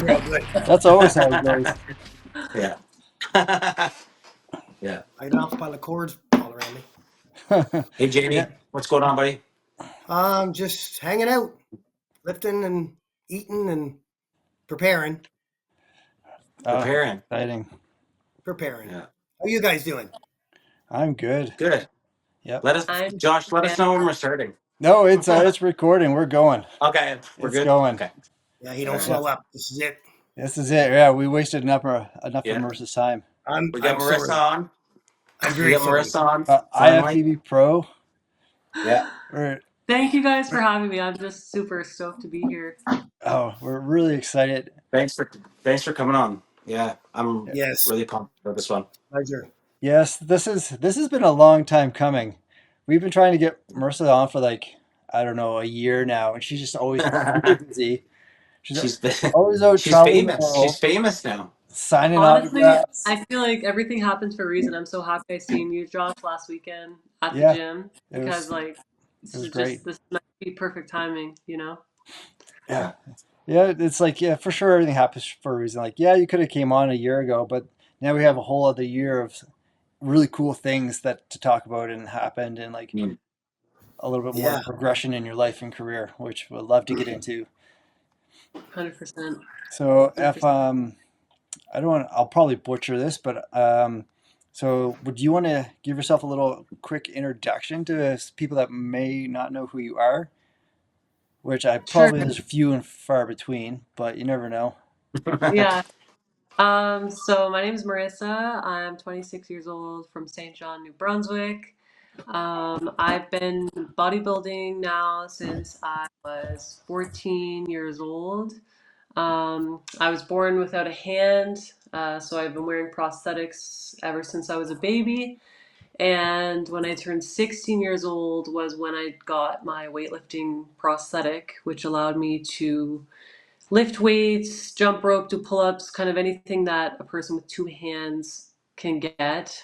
Real good. That's always how it goes. Yeah. Yeah. I got off a pile of cords all around me. Hey, Jamie, Yeah. what's going on, buddy? Just hanging out, lifting and eating and preparing. Preparing. Exciting. Preparing. Yeah. How you guys doing? I'm good. Good. Yep. Josh, let us know when we're starting. No, it's recording. We're going. Okay, we're It's good. going. Okay. Yeah, he don't slow up. This is it. This is it. Yeah, we wasted enough of Yeah. Marissa's time. We got I'm Marissa sorry. on. I'm We very got sorry. Marissa on. Finally. IFBB Pro. Yeah. Thank you guys for having me. I'm just super stoked to be here. We're really excited. Thanks for coming on. Yeah, I'm Yes, really pumped for this one. pleasure. Yes, this has been a long time coming. We've been trying to get Marissa on for I don't know, a year now, and she's just always super busy. She's always out she's traveling the famous. world, She's famous now. signing Honestly, autographs. I feel like everything happens for a reason. I'm so happy I seen you, Josh, last weekend at the Yeah, gym it was because this was is great. this might be perfect timing, Yeah. Yeah, it's for sure everything happens for a reason. You could have came on a year ago, but now we have a whole other year of really cool things that to talk about and happened, and a little bit more Yeah. progression in your life and career, which we'd love to get into. 100%. So if 100%. I don't want, I'll probably butcher this, but so would you want to give yourself a little quick introduction to people that may not know who you are? Which Sure. there's few and far between, but you never know. Yeah. So my name is Marissa. I'm 26 years old from St. John, New Brunswick. I've been bodybuilding now since I was 14 years old. I was born without a hand, so I've been wearing prosthetics ever since I was a baby. And when I turned 16 years old was when I got my weightlifting prosthetic, which allowed me to lift weights, jump rope, do pull-ups, kind of anything that a person with two hands can get.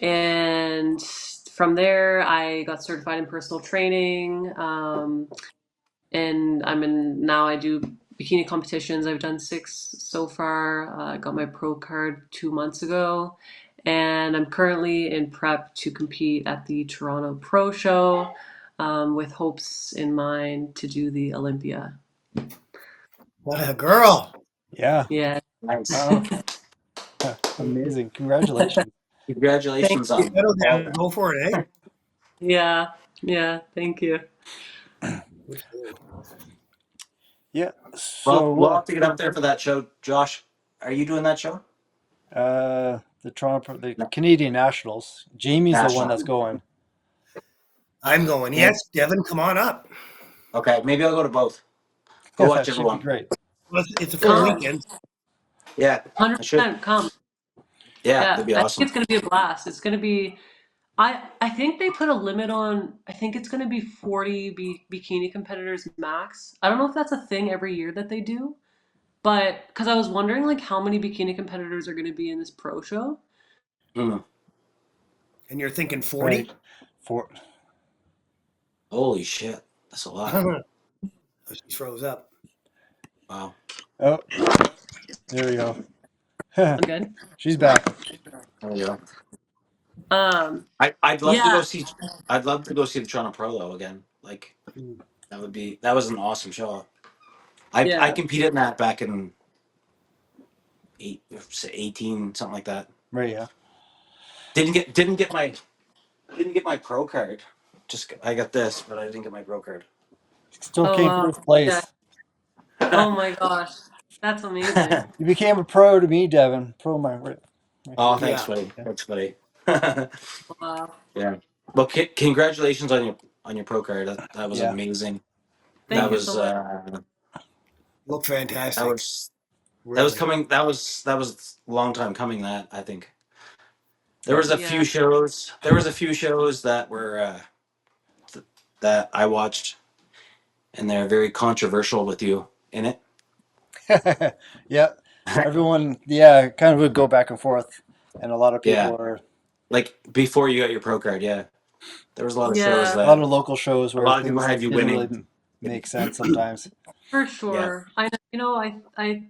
And from there, I got certified in personal training. And now I do bikini competitions. I've done 6 so far. I got my pro card 2 months ago. And I'm currently in prep to compete at the Toronto Pro Show with hopes in mind to do the Olympia. What a girl. Yeah. Yeah. Nice. Wow. Amazing. Congratulations. Congratulations Thank on Settle down. all. Go for it, eh? Yeah. Yeah. Thank you. Yeah. Well, So we'll have to get up there for that show. Josh, are you doing that show? the Canadian Nationals. Jamie's the one that's going. I'm going. Yes, Devin, come on up. Okay, maybe I'll go to both. Go watch That should everyone. be great. Well, it's a full Come. weekend. Yeah, I should. 100% come. Yeah, Yeah. that'd be I awesome. think it's going to be a blast. It's going to be. I think they put a limit on. I think it's going to be 40 bikini competitors max. I don't know if that's a thing every year that they do, but because I was wondering how many bikini competitors are going to be in this pro show. Mm. And you're thinking 40? Right. Holy shit, that's a lot. She froze up. Wow. Oh, there we go. I'm good. She's back. There we go. I'd love to go see. I'd love to go see the Toronto Pro though again. That was an awesome show. I competed in that back in 18, something like that. Right. Yeah. Didn't get my pro card. I got this, but I didn't get my pro card. Still came first place. Yeah. Oh my gosh, that's amazing. You became a pro to me, Devin. Pro my. Oh, thanks, buddy. Thanks, buddy. Wow. Yeah. Well, congratulations on your pro card. That was amazing. Thank you so much. Look fantastic. That was coming. That was a long time coming. That I think there was a few shows. There was a few shows that were that I watched, and they're very controversial with you in it. Yeah. Everyone, kind of would go back and forth, and a lot of people are before you got your pro card. Yeah, there was a lot of shows. A lot of local shows where a lot of people had you winning. makes sense sometimes. For Yeah. sure. I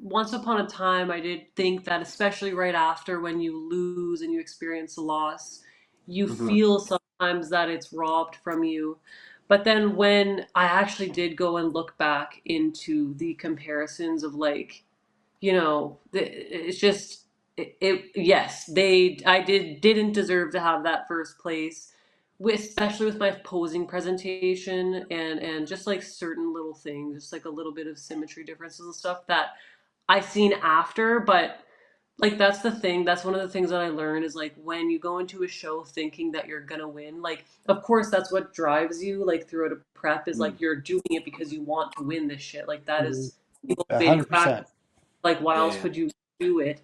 once upon a time I did think that, especially right after when you lose and you experience a loss, you Hmm. feel sometimes that it's robbed from you. But then when I actually did go and look back into the comparisons of like, it's just yes, I didn't deserve to have that first place, especially with my posing presentation and just like certain little things, just like a little bit of symmetry differences and stuff that I seen after. But like that's the thing, that's one of the things that I learned is like when you go into a show thinking that you're gonna win, like of course that's what drives you like throughout a prep, is like you're doing it because you want to win this shit, like that is the motivating factor. 100%. Like why else Yeah. would you do it?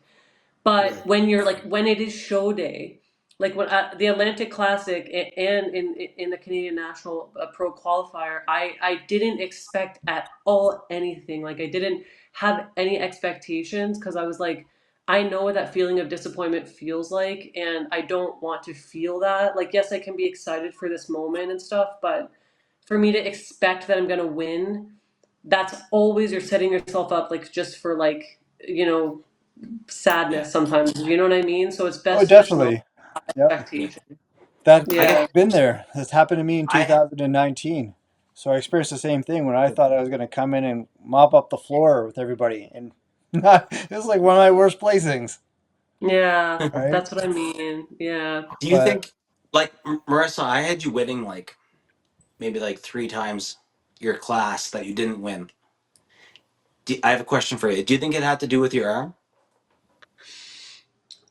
But Right. when you're like when it is show day, like when at the Atlantic Classic and in the Canadian National Pro Qualifier, I didn't expect at all anything. Like I didn't have any expectations because I was like, I know what that feeling of disappointment feels like, and I don't want to feel that. Like yes, I can be excited for this moment and stuff, but for me to expect that I'm gonna win, that's always you're setting yourself up like just for like Yeah. sadness sometimes. You know what I mean? So it's Oh, best to just know definitely. Yep. expectation. That I Yeah. I've been there. That's happened to me in I 2019. So I experienced the same thing when I thought I was going to come in and mop up the floor with everybody, and it was like one of my worst placings, Yeah. right? That's what I mean. Yeah. do you But think like Marissa, I had you winning like maybe like 3 times your class that you didn't win. I have a question for you. Do you think it had to do with your arm?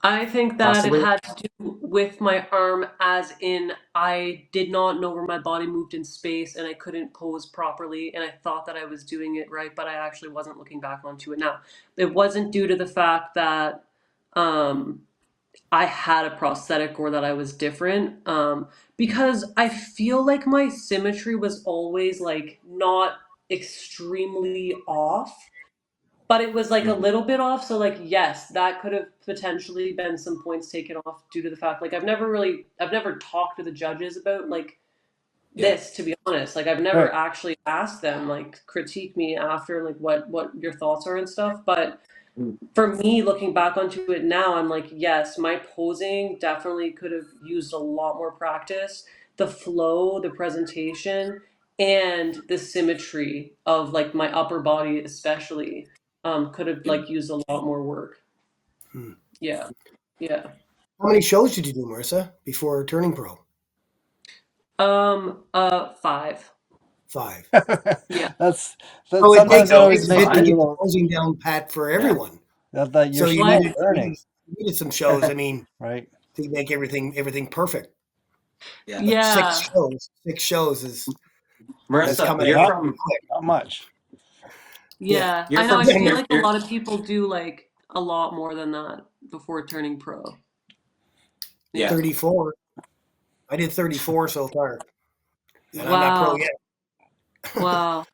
I think that it Possibly. had to do with my arm, as in I did not know where my body moved in space and I couldn't pose properly, and I thought that I was doing it right, but I actually wasn't looking back onto it now. It wasn't due to the fact that um I had a prosthetic or that I was different. Because I feel like my symmetry was always like not extremely off, but it was like a Mhm. little bit off. So like yes, that could have potentially been some points taken off due to the fact like I've never talked to the judges about like Yeah. this, to be honest. Like I've never right, actually asked them like critique me after like what your thoughts are and stuff, but Mm. for me, looking back onto it now, I'm like, yes, my posing definitely could have used a lot more practice. The flow, the presentation, and the symmetry of like my upper body, especially, could have Yeah. like used a lot more work. Hmm. Yeah, yeah. How many shows did you do, Marissa, before turning pro? 5. 5. Yeah, that's that. So it Sometimes takes that it So always takes a makes bit to me a five. get the little posing down pat for Yeah. everyone. that you're So you well, still needed learning, some shows. I mean, right? to make everything perfect. Yeah. But six yeah, shows, 6 shows is That's Marissa, coming you're at you not pretty from quick. not much. Yeah. yeah. you're I know. from I Then feel you're like a you're lot of people do like a lot more than that before turning pro. yeah. Yeah. 34. I did 34 so far, and I'm not pro Wow. yet, Wow.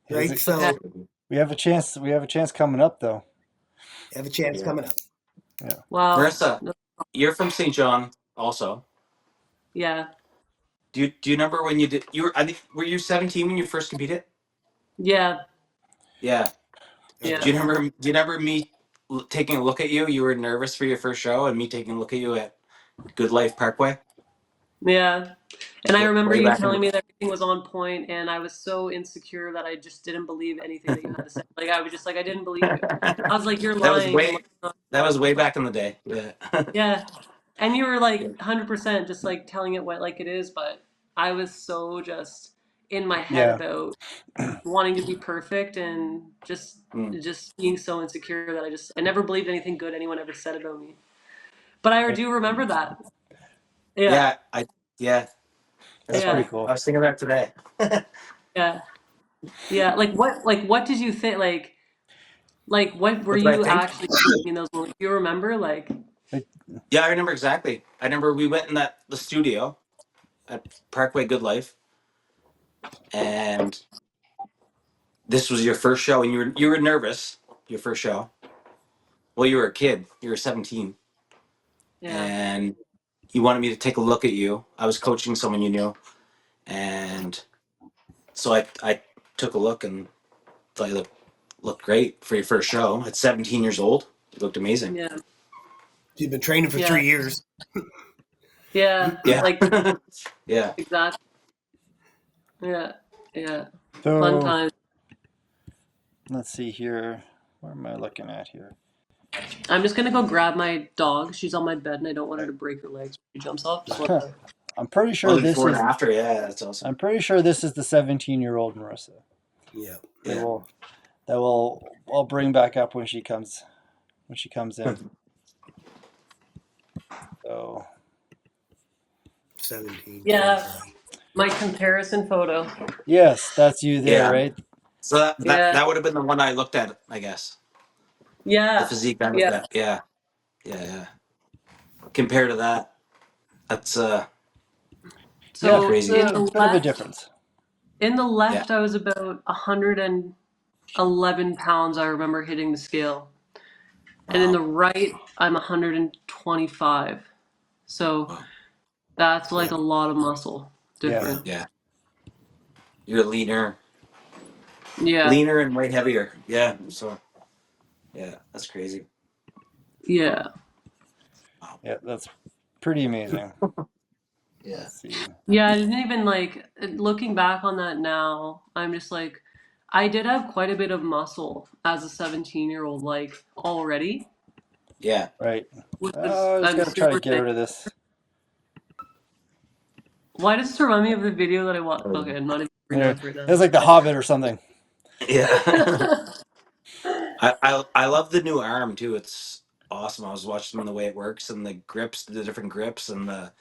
Is right? it, Okay. So we have a chance. We have a chance coming up, though. have a chance Yeah. coming up. Yeah. Wow. Marissa, you're from St. John also. Yeah. Do you remember when you did you were I think were you 17 when you first competed? Yeah. Yeah. I Do Yeah. you believe. remember me taking a look at you? You were nervous for your first show and me taking a look at you at Good Life Parkway Yeah. And I remember way you back in telling the me that everything was on point, and I was so insecure that I just didn't believe anything that you had to say. Like I was just like, I didn't believe you. I was like, you're that was lying. You're way lying. that was way back in the day. Yeah. Yeah. And you were like Yeah. 100% just like telling it what like it is, but I was so just in my head Yeah. about wanting to be perfect and Mm. just being so insecure that I never believed anything good anyone ever said about me. But I do remember that. Yeah. Yeah, yeah, that's That's Yeah. pretty funny. I cool. was thinking that today. Yeah. Yeah. Like what did you think like what were What did I you think? actually thinking in those moments? Do you remember like Like, Yeah, I remember exactly. I remember we went in the studio at Parkway Good Life, and this was your first show, and you were nervous. Your first show. Well, you were a kid. You were 17, yeah. and you wanted me to take a look at you. I was coaching someone you knew, and So I took a look and thought you looked great for your first show. At 17 years old, you looked amazing. Yeah. She's been training for Yeah. 3 years. Yeah. Yeah. Like Yeah. exactly. Yeah. Yeah. Fun So time. let's see here. What am I looking at here? I'm just gonna go grab my dog. She's on my bed and I don't want her to break her legs when she jumps off. Just want to... I'm pretty Oh, sure the this before and is. after. Yeah, that's awesome. I'm pretty sure this is the 17-year-old Marissa. Yeah. That Yeah. will I'll bring back up when she comes in. So 17. Yeah. My comparison photo. yes, that's you there, Yeah. right? So Yeah. that would have been the one I looked at, I guess. The Yeah. physique I looked Yeah. at. Yeah. Yeah. Yeah. Compared to that, that's Yeah, So crazy. in a the bit of a left, difference. Yeah. I was about 111 pounds. I remember hitting the scale. And in the Wow. right, I'm 125. So Wow. that's like Yeah. a lot of muscle difference. Yeah. You're leaner Yeah. and way heavier. Yeah. So yeah, that's crazy. Yeah. Yeah, that's pretty amazing. Yeah. Let's see. Yeah. I didn't even like looking back on that now. I'm just like, I did have quite a bit of muscle as a 17-year-old, like already. Yeah. Right. Which Oh, I just I'm gotta try to super get thankful. rid of this. Why does this remind me of the video that I watched? Okay, I'm not even bringing it up right now. It's like The Hobbit or something. Yeah. I love the new arm too. It's awesome. I was watching the way it works and the grips, the different grips, and the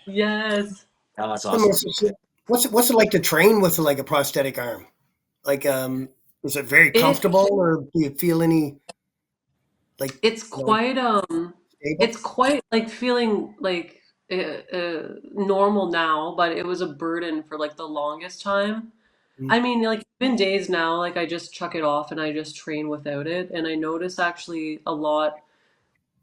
Yes. oh, that's So, awesome. Marissa, what's it like to train with like a prosthetic arm? Like, is it very comfortable, or do you feel any like It's quite it's stable? quite like feeling like normal now, but it was a burden for like the longest time. Mm. I mean, like even days now, like I just chuck it off and I just train without it, and I notice actually a lot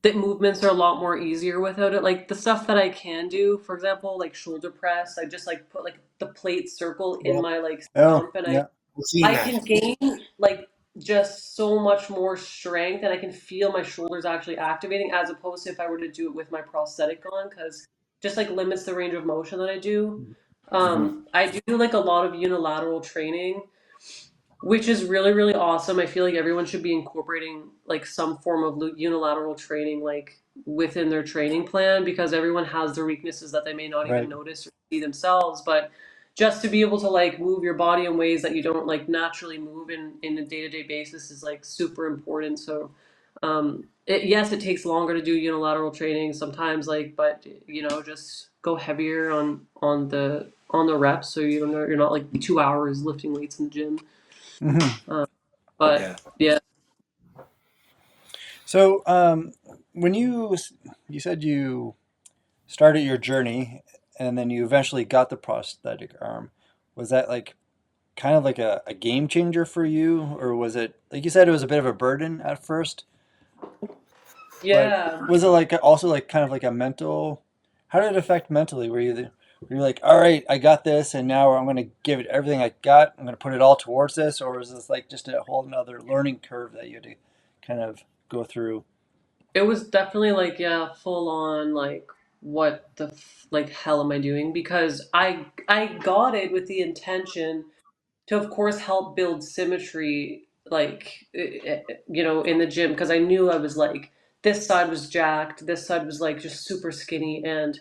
that movements are a lot more easier without it. Like the stuff that I can do, for example, like shoulder press, I just like put like the plate circle in Yeah, my like Oh, stump, and yeah. I've seen I that. can gain like just so much more strength, and I can feel my shoulders actually activating as opposed to if I were to do it with my prosthetic on, because just like limits the range of motion that I do. I do like a lot of unilateral training, which is really, really awesome. I feel like everyone should be incorporating like some form of unilateral training like within their training plan, because everyone has their weaknesses that they may not even Right. notice or see themselves. But just to be able to like move your body in ways that you don't like naturally move in a day-to-day basis is like super important. So yes, it takes longer to do unilateral training sometimes, like, but just go heavier on the reps, so you're not like 2 hours lifting weights in the gym. Hmm. But yeah. So, when you said you started your journey and then you eventually got the prosthetic arm, was that like kind of like a game changer for you, or was it like you said it was a bit of a burden at first? Yeah. But was it like also like kind of like a mental? How did it affect mentally? Were you like, all right, I got this, and now I'm going to give it everything I got. I'm going to put it all towards this, or was this like just a whole another learning curve that you had to kind of go through? It was definitely like, yeah, full on like what the like hell am I doing? Because I got it with the intention to of course help build symmetry like in the gym, because I knew I was like this side was jacked, this side was like just super skinny, and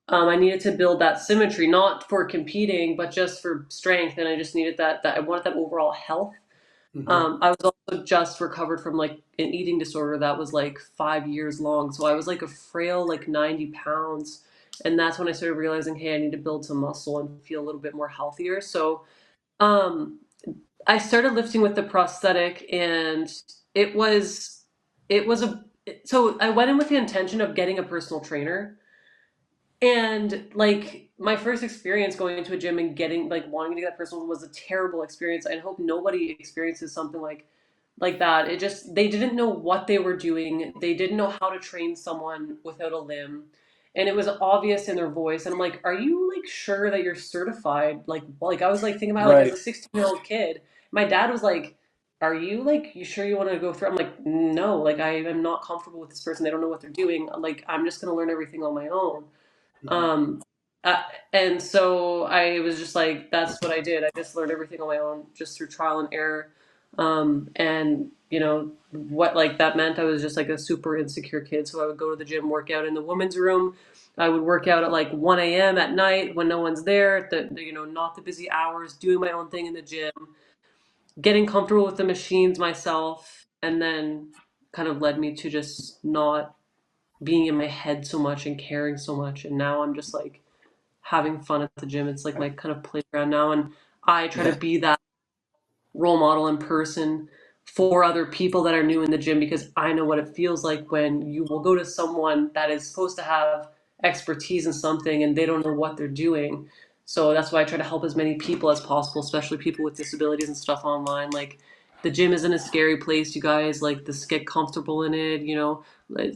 I needed to build that symmetry, not for competing, but just for strength. And I just needed that I wanted that overall health. Hmm. I was also just recovered from like an eating disorder that was like 5 years long. So I was like a frail, like 90 pounds. And that's when I started realizing, hey, I need to build some muscle and feel a little bit more healthier. So um, I started lifting with the prosthetic, and it was, it was a, so I went in with the intention of getting a personal trainer. And like my first experience going into a gym and getting like wanting to get personal was a terrible experience. I hope nobody experiences something like that. It just they didn't know what they were doing. They didn't know how to train someone without a limb. and it was obvious in their voice. And I'm like, are you like sure that you're certified? Like I was like thinking about, like, as a 16-year-old kid, my dad was like, are you like, you sure you want to go through? I'm like, no, like I am not comfortable with this person. They don't know what they're doing. Like, I'm just going to learn everything on my own. Um, uh, and so I was just like, that's what I did. I just learned everything on my own, just through trial and error. And you know what, like that meant I was just like a super insecure kid. So I would go to the gym, work out in the women's room. I would work out at like 1 a.m. at night when no one's there, you know, not the busy hours, doing my own thing in the gym, getting comfortable with the machines myself, and then kind of led me to just not being in my head so much and caring so much. And now I'm just like having fun at the gym. It's like my kind of playground now. And I try to be that role model in person for other people that are new in the gym, because I know what it feels like when you will go to someone that is supposed to have expertise in something and they don't know what they're doing. So that's why I try to help as many people as possible, especially people with disabilities and stuff online. Like, the gym isn't a scary place, you guys. Like, just get comfortable in it. You know,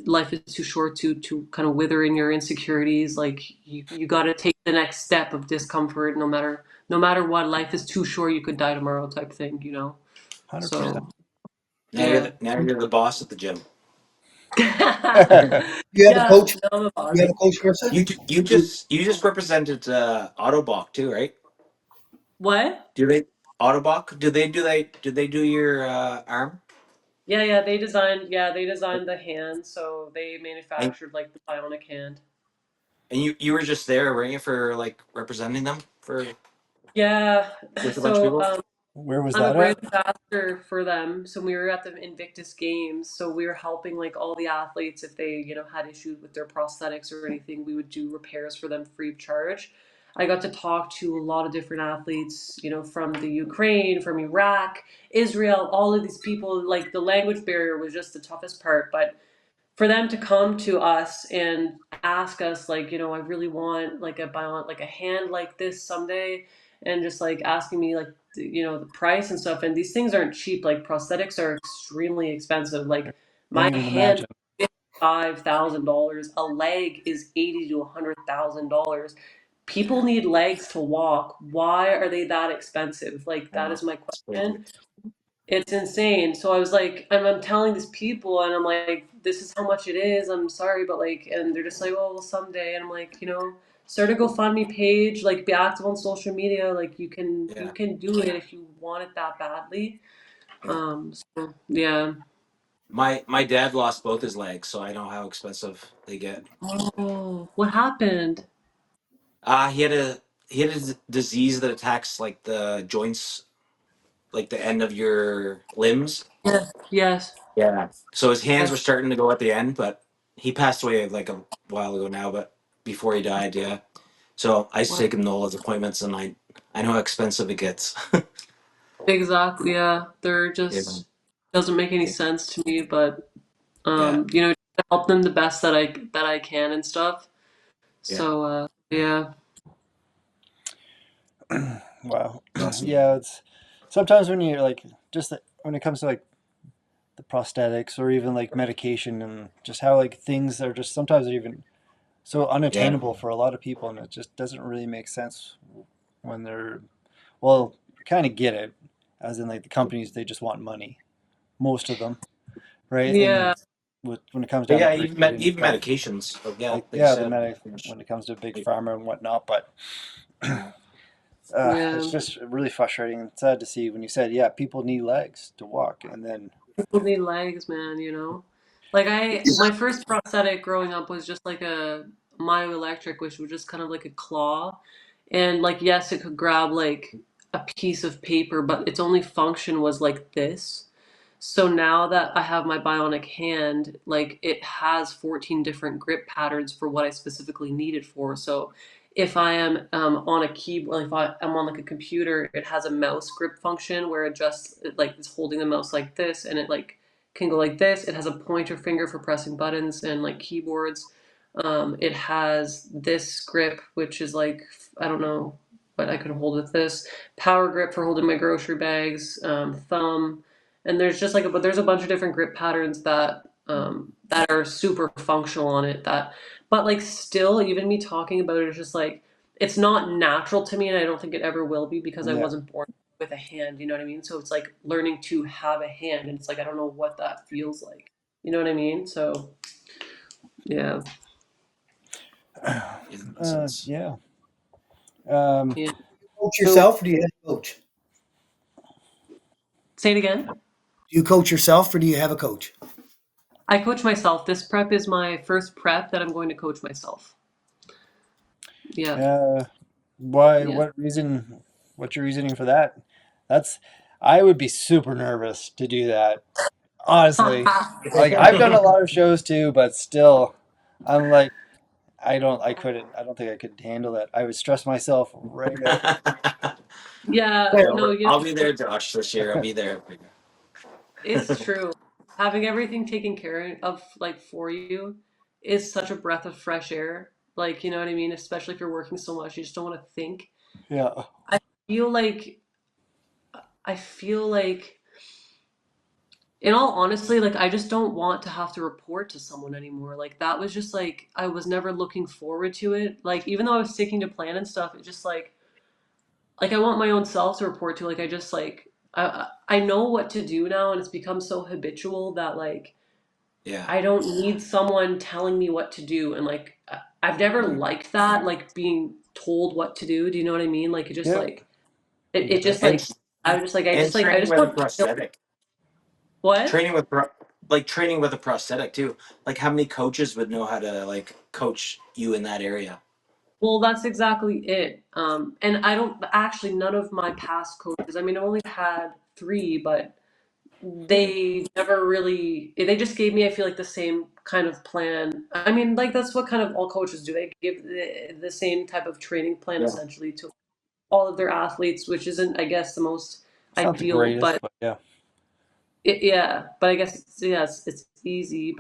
life is too short to kind of wither in your insecurities. Like, you got to take the next step of discomfort, no matter what. Life is too short. You could die tomorrow, type thing. You know. 100%. So Now yeah. you're the boss at the gym. You have a Yeah. coach? No, I'm a boss. You have a coach, Marissa? You just represented Autobach too, right? What? Do they Autobach? Do they do your arm? Yeah. They designed the hand, so they And manufactured like the bionic hand. you were just there, weren't you, for like representing them for Yeah. with a bunch of So people? Where was I'm a that brand at? ambassador for them. So we were at the Invictus Games. So we were helping like all the athletes if they, you know, had issues with their prosthetics or anything. We would do repairs for them free of charge. I got to talk to a lot of different athletes, you know, from the Ukraine, from Iraq, Israel, all of these people. Like, the language barrier was just the toughest part, but for them to come to us and ask us, like, you know, I really want like like a hand like this someday, and just like asking me like, you know, the price and stuff. And these things aren't cheap. Like, prosthetics are extremely expensive. Like, Can't my even hand imagine. is $5,000. A leg is $80,000 to $100,000. People need legs to walk. Why are they that expensive? Like, that No, is my it's crazy. question. It's insane. So I was like, I'm telling these people, and I'm like, this is how much it is. I'm sorry, but like, and they're just like, oh, well, someday. And I'm like, you know, start a GoFundMe page, like, be active on social media. Like, you Yeah, can do it if you want it that badly. yeah. So yeah. My dad lost both his legs, so I know how expensive they get. Oh, what happened? He had a disease that attacks like the joints, like the end of your limbs. Yes. Yes. Yeah. So his hands were Yes. starting to go at the end, but he passed away like a while ago now. But before he died, yeah. So I used to Wow. take him to all his appointments, and I know how expensive it gets. Exactly. Yeah. They're Yeah. just, doesn't make any sense to me, but Yeah. you know, to help them the best that I can and stuff. Yeah. So yeah. Wow. Awesome. Yeah, it's sometimes when you're like, just when it comes to like the prosthetics or even like medication and just how like things are just sometimes they're even so Yeah. unattainable for a lot of people, and it just doesn't really make sense when they're, well, kind of get it, as in like the companies, they just want money, most of them, right? And Yeah. when it comes But down to yeah, creating even stuff medications. Like, yeah, like, like you yeah, the said. medic when it comes to big pharma and whatnot, but Yeah. it's Yeah. just really frustrating and sad to see when you said, yeah, people need legs to walk, and then People need legs, man, you know? Like, my first prosthetic growing up was just like a myoelectric, which was just kind of like a claw. And like, yes, it could grab like a piece of paper, but its only function was like this. So now that I have my bionic hand, like, it has 14 different grip patterns for what I specifically need it for. So if I am on a keyboard, if I'm on like a computer, it has a mouse grip function where it like is holding the mouse like this, and it like can go like this. It has a pointer finger for pressing buttons and like keyboards. It has this grip, which is like, I don't know, but I can hold with this. Power grip for holding my grocery bags. Thumb, and there's just like but there's a bunch of different grip patterns that that are super functional on it but like still even me talking about it is just like it's not natural to me and I don't think it ever will be because I Yeah. wasn't born with a hand, you know what I mean? So it's like learning to have a hand and it's like I don't know what that feels like. You know what I mean? So yeah. Yeah. Yeah. Coach So yourself, or do you have a coach? Say it again. Do you coach yourself, or do you have a coach? I coach myself. This prep is my first prep that I'm going to coach myself. Yeah. why? Yeah. What reason? What's your reasoning for that? That's. I would be super nervous to do that. Honestly, like I've done a lot of shows too, but still, I'm like, I don't. I couldn't. I don't think I could handle that. I would stress myself right out. Yeah, Yeah. no, you I'll know, be there, Josh, this year. I'll be there. it's true. Having everything taken care of, like for you, is such a breath of fresh air. Like, you know what I mean? Especially if you're working so much, you just don't want to think. Yeah. I feel like, I feel like, in all honesty, like I just don't want to have to report to someone anymore. Like that was just like I was never looking forward to it. Like even though I was sticking to plan and stuff, it just like I want my own self to report to. Like I just like I know what to do now, and it's become so habitual that like Yeah. I don't need someone telling me what to do. And like I've never liked that, like being told what to do. Do you know what I mean? Like it just Yeah. like it just And like I was just and like I training just with a want prosthetic. what? Training with training with a prosthetic too. Like how many coaches would know how to like coach you in that area? Well, that's exactly it. And I don't actually none of my past coaches. I mean, I only had three, but they never really they just gave me I feel like the same kind of plan. I mean like that's what kind of all coaches do. They give the same type of training plan Yeah. essentially to all of their athletes, which isn't I guess the most It's not the ideal, greatest, but but yeah. yeah, but I guess it's easy,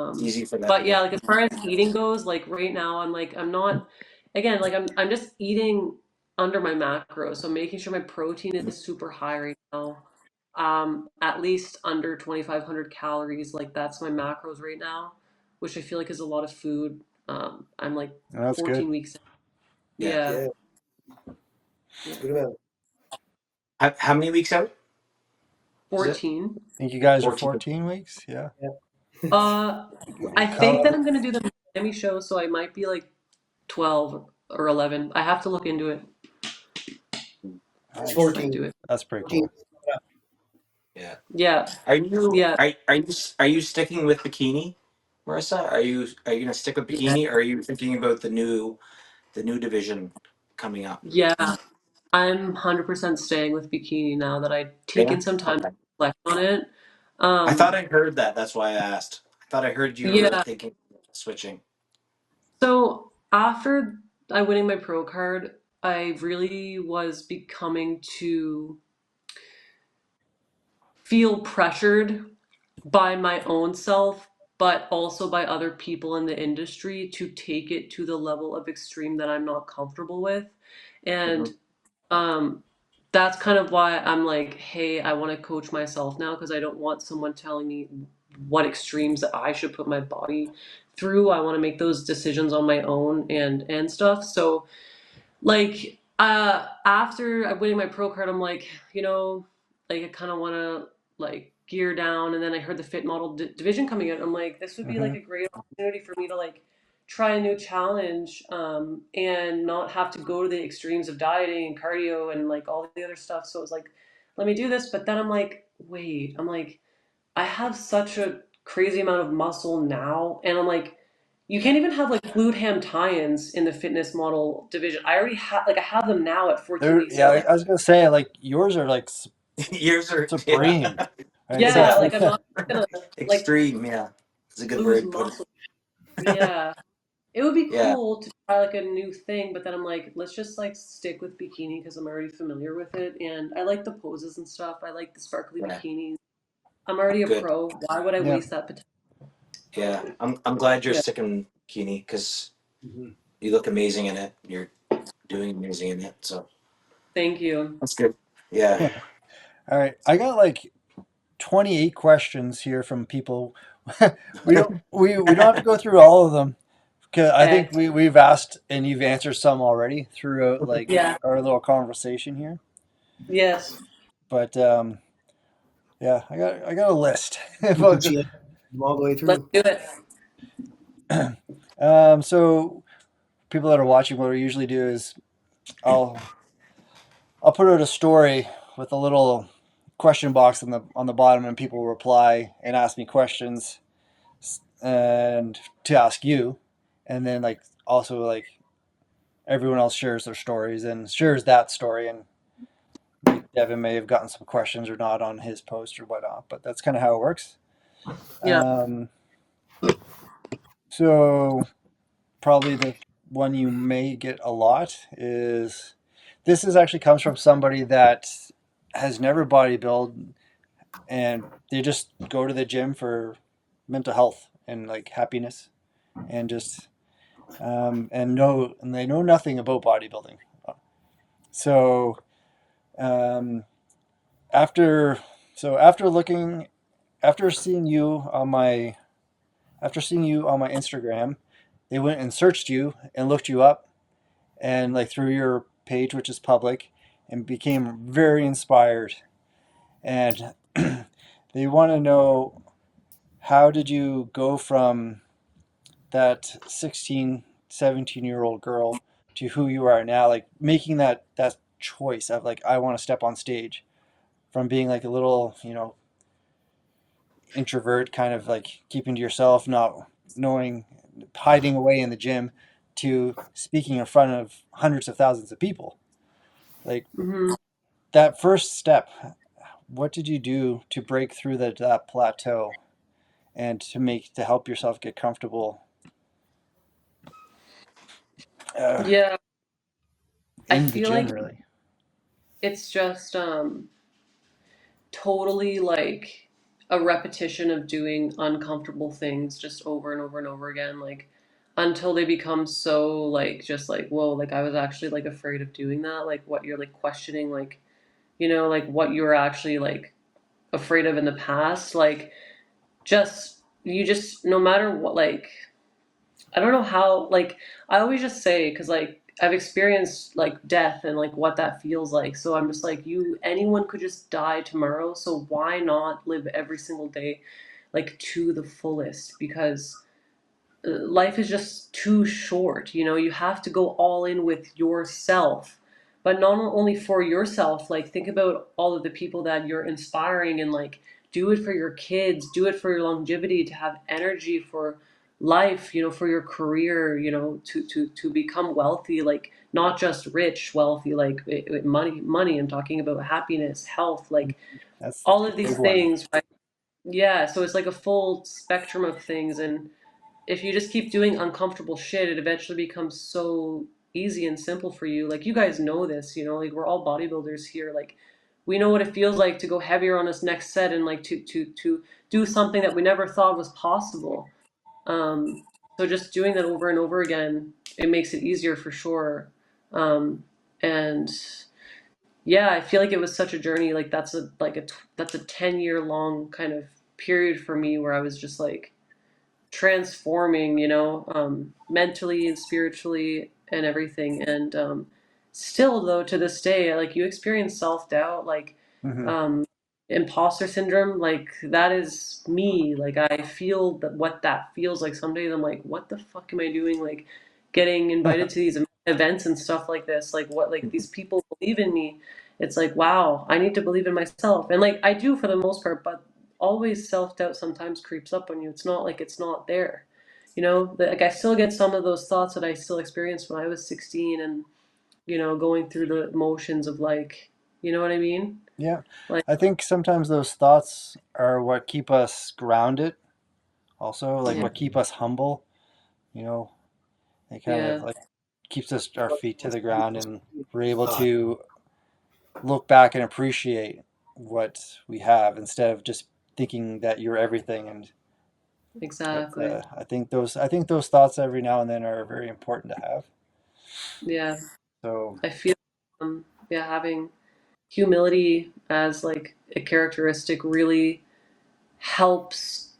It's easy for them, but yeah, yeah. like as far as eating goes, like right now I'm like I'm not again like I'm just eating under my macros, so making sure my protein is super high right now. At least under 2,500 calories, like that's my macros right now, which I feel like is a lot of food. I'm like That's good. 14 weeks. Yeah. Yeah, Yeah, yeah, it's good amount. How many weeks out is it? 14. I think you guys are 14. 14 weeks. Yeah. Yeah. Uh, I think that Come. I'm gonna do the Miami show, so I might be like 12 or 11. I have to look into it It's Nice. before I 14. do it. That's pretty 14. cool. Yeah. Yeah, yeah, Are you sticking with bikini, Marissa? Are you gonna stick with Yeah. bikini, or are you thinking about the new division coming up? yeah. I'm 100% staying with bikini now that I've Yeah. taken some time to Okay. reflect on it. I thought Um, I heard that. That's why I asked. I thought I heard you were yeah. thinking of switching. So after I winning my pro card, I really was becoming to feel pressured by my own self, but also by other people in the industry to take it to the level of extreme that I'm not comfortable with. Hmm. And um, that's kind of why I'm like, hey, I want to coach myself now because I don't want someone telling me what extremes that I should put my body through. I want to make those decisions on my own and stuff. So like after winning my pro card, I'm like, you know, like I kind of want to like gear down. And then I heard the fit model division coming out. I'm like, this would be Hmm. like a great opportunity for me to like try a new challenge, and not have to go to the extremes of dieting and cardio and like all the other stuff. So it was like, let me do this. But then I'm like, wait, I'm like, I have such a crazy amount of muscle now, and I'm like, you can't even have like glute ham tie-ins in the fitness model division. I already have like I have them now at 14 There. weeks Yeah. out. Like I was gonna say like yours are like Yours are supreme. yeah. Right. So. yeah, Yeah. like I'm not gonna like Extreme. Yeah. It's a good lose word. Put it. muscle. Yeah, it would be Yeah. cool to try like a new thing, but then I'm like, let's just like stick with bikini because I'm already familiar with it, and I like the poses and stuff. I like the sparkly Yeah. bikinis. I'm already a Good. pro. Why would I Yeah. waste that potential? Yeah. I'm glad you're Yeah, sticking bikini because Mhm. you look amazing in it. You're doing amazing in it. So thank you. that's good. Yeah. All right. I got like 28 questions here from people. We don't have to go through all of them, because I think Okay. we've asked and you've answered some already throughout like Yeah. our little conversation here. Yes. But yeah, I got a list. You can see it all the way Let's through. do it. So people that are watching, what we usually do is I'll put out a story with a little question box on the bottom, and people will reply and ask me questions and to ask you, and then like also like everyone else shares their stories and shares that story, and like Devin may have gotten some questions or not on his post or whatnot, but that's kind of how it works. Yeah. So probably the one you may get a lot is, this is actually comes from somebody that has never bodybuilded, and they just go to the gym for mental health and like happiness, and just and they know nothing about bodybuilding. So um, after after looking after seeing you on my Instagram, they went and searched you and looked you up, and like through your page, which is public, and became very inspired, and they want to know, how did you go from that 16, 17-year-old girl to who you are now, like making that choice of like, I want to step on stage, from being like a little, introvert, kind of like keeping to yourself, not knowing, hiding away in the gym, to speaking in front of hundreds of thousands of people. Like Hmm. that first step, what did you do to break through that plateau, and to help yourself get comfortable uh, Yeah. I in the feel gym, like really? it's just totally like a repetition of doing uncomfortable things just over and over and over again, like until they become so like just like, whoa, like I was actually like afraid of doing that, like what you're like questioning, like like what you were actually like afraid of in the past, like just you just no matter what, like I don't know how, like, I always just say, because, like, I've experienced, like, death and, like, what that feels like. So I'm just like, anyone could just die tomorrow. So why not live every single day, like, to the fullest? Because life is just too short. You have to go all in with yourself, but not only for yourself. Like, think about all of the people that you're inspiring, and like do it for your kids, do it for your longevity, to have energy for life, for your career, to become wealthy, like not just rich wealthy, like money. I'm talking about happiness, health, like That's all of a these big one. things, right? Yeah, so it's like a full spectrum of things. And if you just keep doing uncomfortable shit, it eventually becomes so easy and simple for you. Like, you guys know this, like we're all bodybuilders here. Like, we know what it feels like to go heavier on this next set, and like to do something that we never thought was possible. So just doing that over and over again, it makes it easier for sure. And yeah, I feel like it was such a journey. Like that's a 10-year long kind of period for me, where I was just like transforming, mentally and spiritually and everything. And still, though, to this day, like you experience self doubt, like Hmm. um, imposter syndrome. Like that is me. Like I feel that what that feels like. Some days I'm like, what the fuck am I doing? Like getting invited to these events and stuff like this. Like what? Like these people believe in me. It's like, wow, I need to believe in myself, and like I do for the most part, but always self-doubt sometimes creeps up on you. It's not like it's not there. Like I still get some of those thoughts that I still experienced when I was 16, and going through the motions of like, you know what I mean? Yeah, Like, I think sometimes those thoughts are what keep us grounded, also like yeah, what keep us humble. You know, it kind of yeah, like keeps us our feet to the ground, and we're able to look back and appreciate what we have, instead of just thinking that you're everything. And exactly. I think those thoughts every now and then are very important to have. Yeah, So I feel yeah, having humility as like a characteristic really helps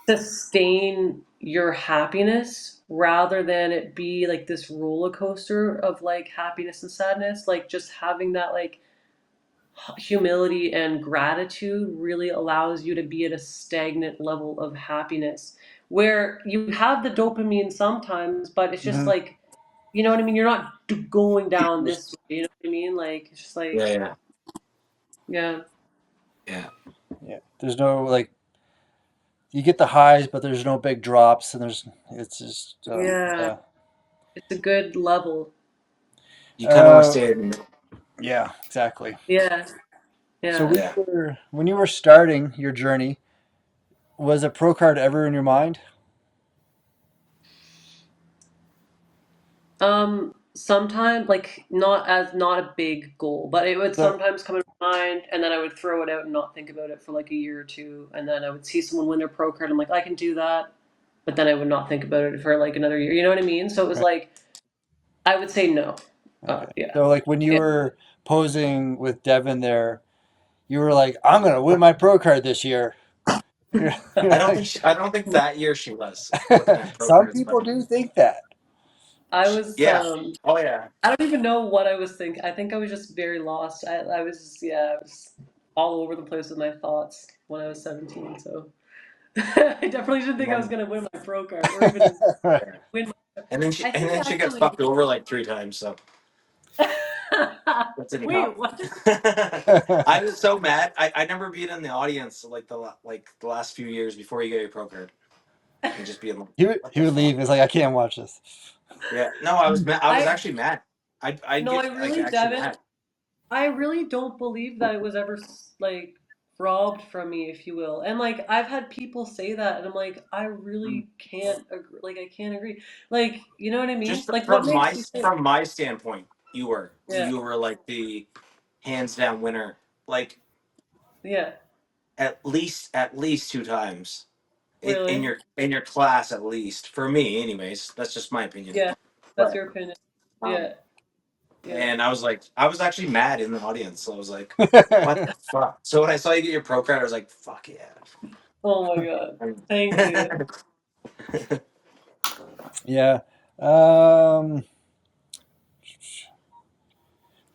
sustain your happiness rather than it be like this roller coaster of like happiness and sadness. Like just having that like humility and gratitude really allows you to be at a stagnant level of happiness where you have the dopamine sometimes, but it's just like, you know what I mean? You're not going down this way, you know what I mean? Like, it's just like, Yeah. yeah. Yeah. Yeah. There's no like, you get the highs, but there's no big drops, and it's just Yeah. It's a good level. You kind of want to stay in. Yeah, exactly. Yeah. So Yeah. when you were starting your journey, was a pro card ever in your mind? Sometimes like not a big goal, but it would So sometimes come in mind and then I would throw it out and not think about it for like a year or two. And then I would see someone win their pro card. I'm like, I can do that. But then I would not think about it for like another year. You know what I mean? So it was right. like, I would say no. Okay. Yeah. So like when you Yeah. were posing with Devin there, you were like, "I'm gonna win my pro card this year." You're like, I don't think that year she was looking at pro some cards, people but do think that. I was, yeah. Oh yeah. I don't even know what I was thinking. I think I was just very lost. I was just, yeah, I was all over the place with my thoughts when I was 17. So I definitely didn't think I was going to win my pro card or even Right. win. And then I think she got actually. fucked over like 3 times. So that's any help. Wait, what? I was so mad. I never being in the audience like the last few years before you get your pro card, and just being like, what He the would fuck? leave. He's like, I can't watch this. Yeah. No, I was mad. I was I actually mad. I'd no, I get like really, actually Devin, mad. I really don't believe that it was ever like robbed from me, if you will. And like I've had people say that, and I'm like, I really can't agree. Like I can't agree. Like you know what I mean? Just Like what makes you think? from my standpoint, Yeah, you were like the hands down winner, like yeah, at least 2 times really, in your class at least. For me, anyways, that's just my opinion. yeah. That's But your opinion. um, Yeah, yeah. and I was actually mad in the audience. So I was like, what the fuck? So when I saw you get your pro card, I was like, fuck yeah. Oh my God. Thank you. Yeah. Um,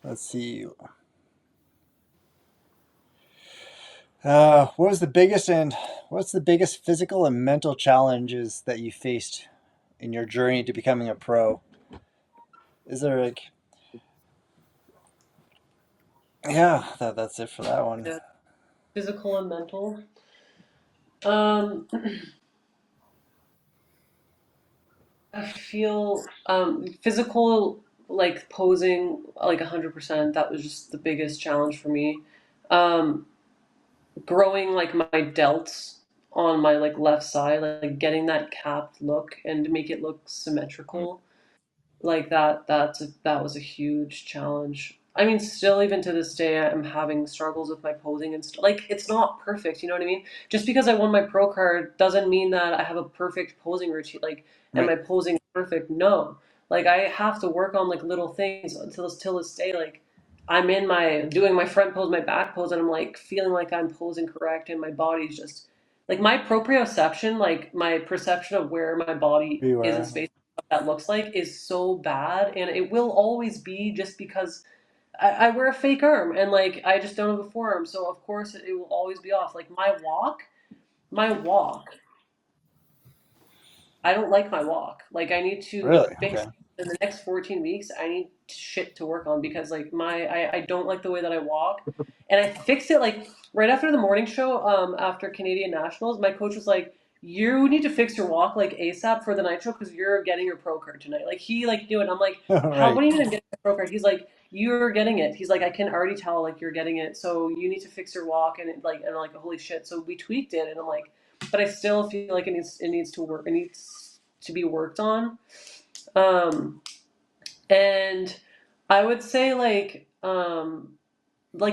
let's see. What's the biggest physical and mental challenges that you faced in your journey to becoming a pro? Is there like, yeah, that's it for that one. Yeah. Physical and mental. Um, I feel physical like posing like 100%. That was just the biggest challenge for me. Um, growing like my delts on my like left side, like getting that capped look and to make it look symmetrical like that was a huge challenge. I mean, still even to this day, I'm having struggles with my posing and like it's not perfect. You know what I mean? Just because I won my pro card doesn't mean that I have a perfect posing routine. Like, and Right. my posing is perfect. No, like I have to work on like little things until till this day. Like, I'm in my doing my front pose, my back pose, and I'm like feeling like I'm posing correct, and my body's just like my proprioception, like my perception of where my body is in Beware. space that looks like is so bad and it will always be just because I wear a fake arm and like I just don't have a forearm so of course it will always be off like my walk I don't like my walk like I need to Really? fix Okay. in the next 14 weeks I need shit to work on because like I don't like the way that I walk and I fixed it like right after the morning show after Canadian Nationals my coach was like you need to fix your walk like ASAP for the night show because you're getting your pro card tonight. Like he like knew it. I'm like, how Right. when are you gonna get your pro card? He's like, you're getting it. He's like, I can already tell like you're getting it. So you need to fix your walk and it, like and I'm like holy shit. So we tweaked it and I'm like, but I still feel like it needs to work. It needs to be worked on. Um, and I would say like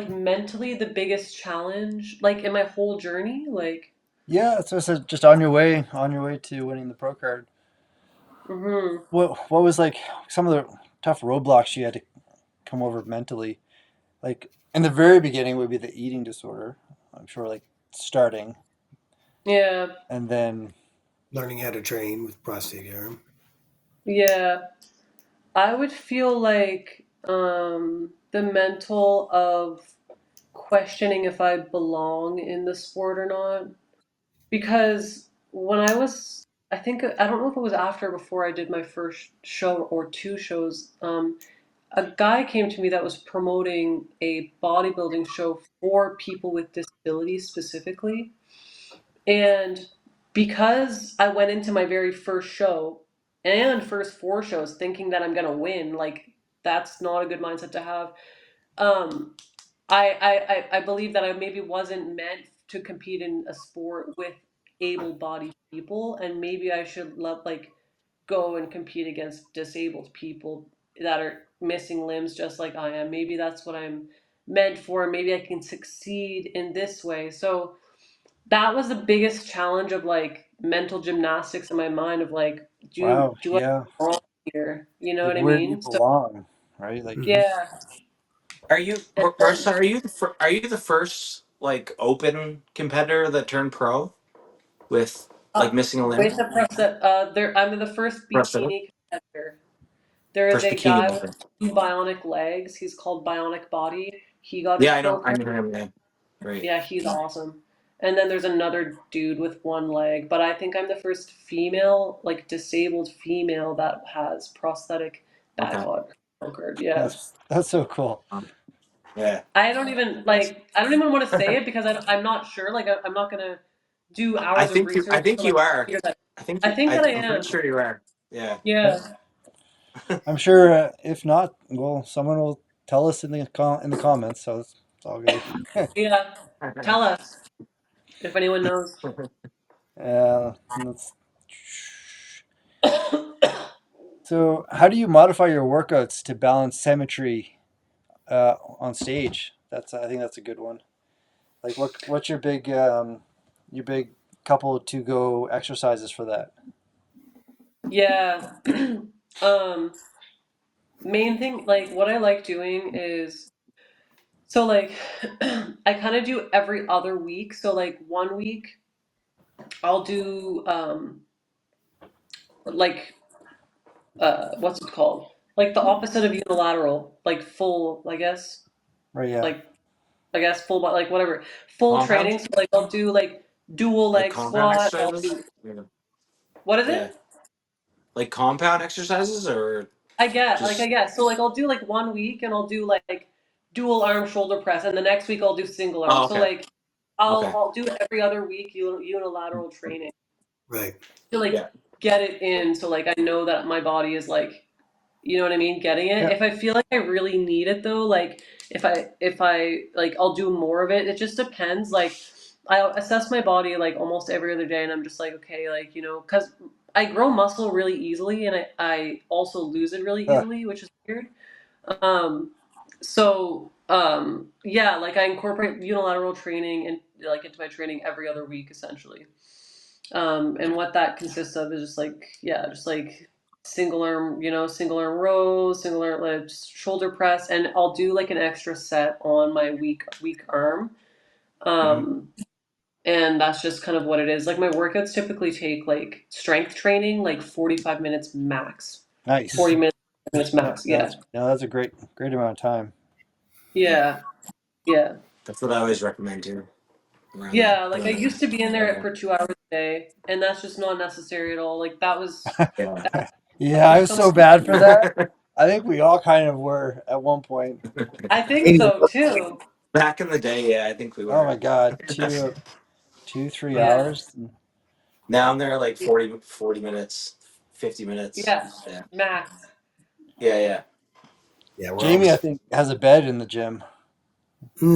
mentally the biggest challenge like in my whole journey like. Yeah. So just on your way to winning the pro card. Mhm. What was like some of the tough roadblocks you had to come over mentally? Like in the very beginning would be the eating disorder. I'm sure like starting. Yeah. And then learning how to train with prosthetic arm. Yeah. I would feel like the mental of questioning if I belong in the sport or not. Because when I think, I don't know if it was after or before I did my first show or two shows, a guy came to me that was promoting a bodybuilding show for people with disabilities specifically. And because I went into my very first show and first four shows thinking that I'm gonna win, like that's not a good mindset to have. Um, I believe that I maybe wasn't meant to compete in a sport with able-bodied people, and maybe I should go and compete against disabled people that are missing limbs just like I am. Maybe that's what I'm meant for. Maybe I can succeed in this way. So that was the biggest challenge of like mental gymnastics in my mind of like, wow, do I yeah. belong here? You know Like what I where do you mean? So belong? Right? Like Mm-hmm. yeah. Are you And then, Marissa? Are you the first like open competitor that turned pro with like missing a limb? with the prosthetic, I'm the first Prosthetic? bikini competitor. There is First a bikini. guy with Okay. two bionic legs. He's called Bionic Body. He got his Yeah, pro I card. know him. Yeah, right. Yeah, he's awesome. And then there's another dude with one leg, but I think I'm the first female, like disabled female that has prosthetic Okay. pro card. Yeah. that's so cool. Yeah. I don't even want to say it because I'm not sure. Like I'm not gonna do I hours of think you. I research think to like you are. figure that. I think I you. think that I I'm pretty am. sure you are. Yeah. Yeah. I'm sure if not, well, someone will tell us in the comments, so it's all good. Yeah. Tell us if anyone knows. That's, so how do you modify your workouts to balance symmetry on stage? I think that's a good one. Like what's your big couple to go exercises for that? Yeah. um Main thing, like what I like doing is so like I kind of do every other week. So like one week I'll do like what's it called? Like the opposite of unilateral, like full, I guess. Right, yeah. Like I guess full like whatever. Full Compound, training. So like I'll do like dual like leg compound squat. I'll exercises. do Yeah. what is Yeah. it? Like compound exercises, or I just. guess. So like I'll do like one week and I'll do like dual arm shoulder press and the next week I'll do single arm. Oh, So okay. like Okay. I'll do every other week unilateral training Right. to like Yeah. get it in so like I know that my body is like you know what I mean, getting it. Yeah. If I feel like I really need it though, like if I like I'll do more of it. It just depends. Like I assess my body like almost every other day and I'm just like, okay, like, you know, cuz I grow muscle really easily and I also lose it really Uh, easily, which is weird. Um yeah, like I incorporate unilateral training and like into my training every other week essentially. And what that consists of is just like, yeah, just like single arm, you know, single arm rows, single arm like shoulder press, and I'll do like an extra set on my weak arm. Hmm. Um, and that's just kind of what it is. Like my workouts typically take like strength training, like 45 minutes max. nice. 40 minutes Yeah, max. Yeah. that's a great amount of time. Yeah. Yeah. Yeah. That's what I always recommend too. Around that. Yeah. Like I used to be in there for 2 hours a day, and that's just not necessary at all. Like Yeah. Yeah, I there's was so so bad for that. I think we all kind of were at one point. I think Maybe so too. Back in the day, yeah, I think we Oh were. my God, 3 Yeah. hours. Now I'm there like 40 minutes, 50 minutes. Yeah. Yeah. Max. Yeah, yeah, we're Jamie, I always think, has a bed in the gym.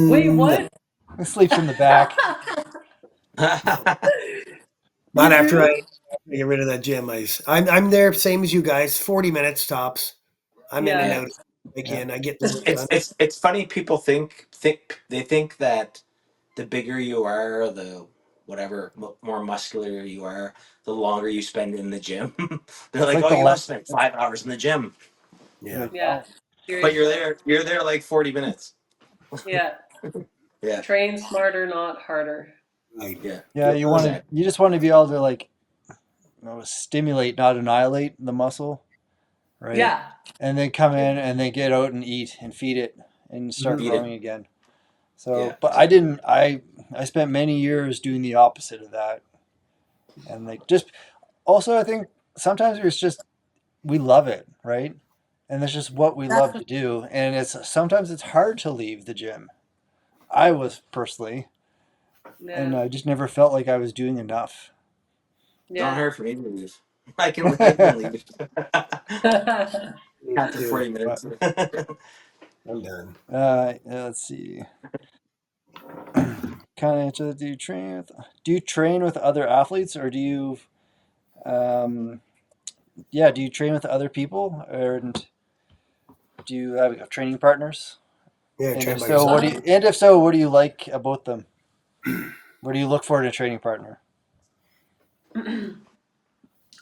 Wait, no, what? He sleeps in the back. yeah. not You after do? I get rid of that gym. I'm there same as you guys, 40 minutes tops. I'm in and Yeah. Yeah. out. Yeah. Again, I get the It's, work it's done. it's it's funny. People think that the bigger you are, the whatever more muscular you are, the longer you spend in the gym. They're It's like, like "Oh, the you must less. spend 5 hours in the gym," Yeah. Like, Yeah. oh, but you're Seriously. there. You're there like 40 minutes. Yeah. Yeah. Train smarter, not harder. Right. Yeah, Exactly. you just want to be able to like stimulate, not annihilate the muscle, right? Yeah. And then come in and then get out and eat and feed it and start Eat growing it. again. So, Yeah, but I didn't. I spent many years doing the opposite of that, and like just also I think sometimes it's just we love it, right? And that's just what we love to do, and it's sometimes it's hard to leave the gym. I was personally, and Yeah. I just never felt like I was doing enough. It's not Yeah. hard for me to leave. I can leave Me after too. 40 But minutes. I'm done. let's see. Kind of do you train with other athletes, or do you do you train with other people, or do you have training partners? Yeah, And train if by so, yourself. what do you like about them? What do you look for in a training partner?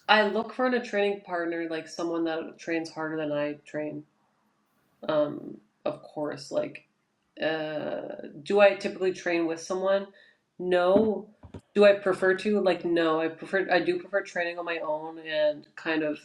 I look for in a training partner like someone that trains harder than I train. Of course, like, do I typically train with someone? No. Do I prefer to? Like, no. I do prefer training on my own and kind of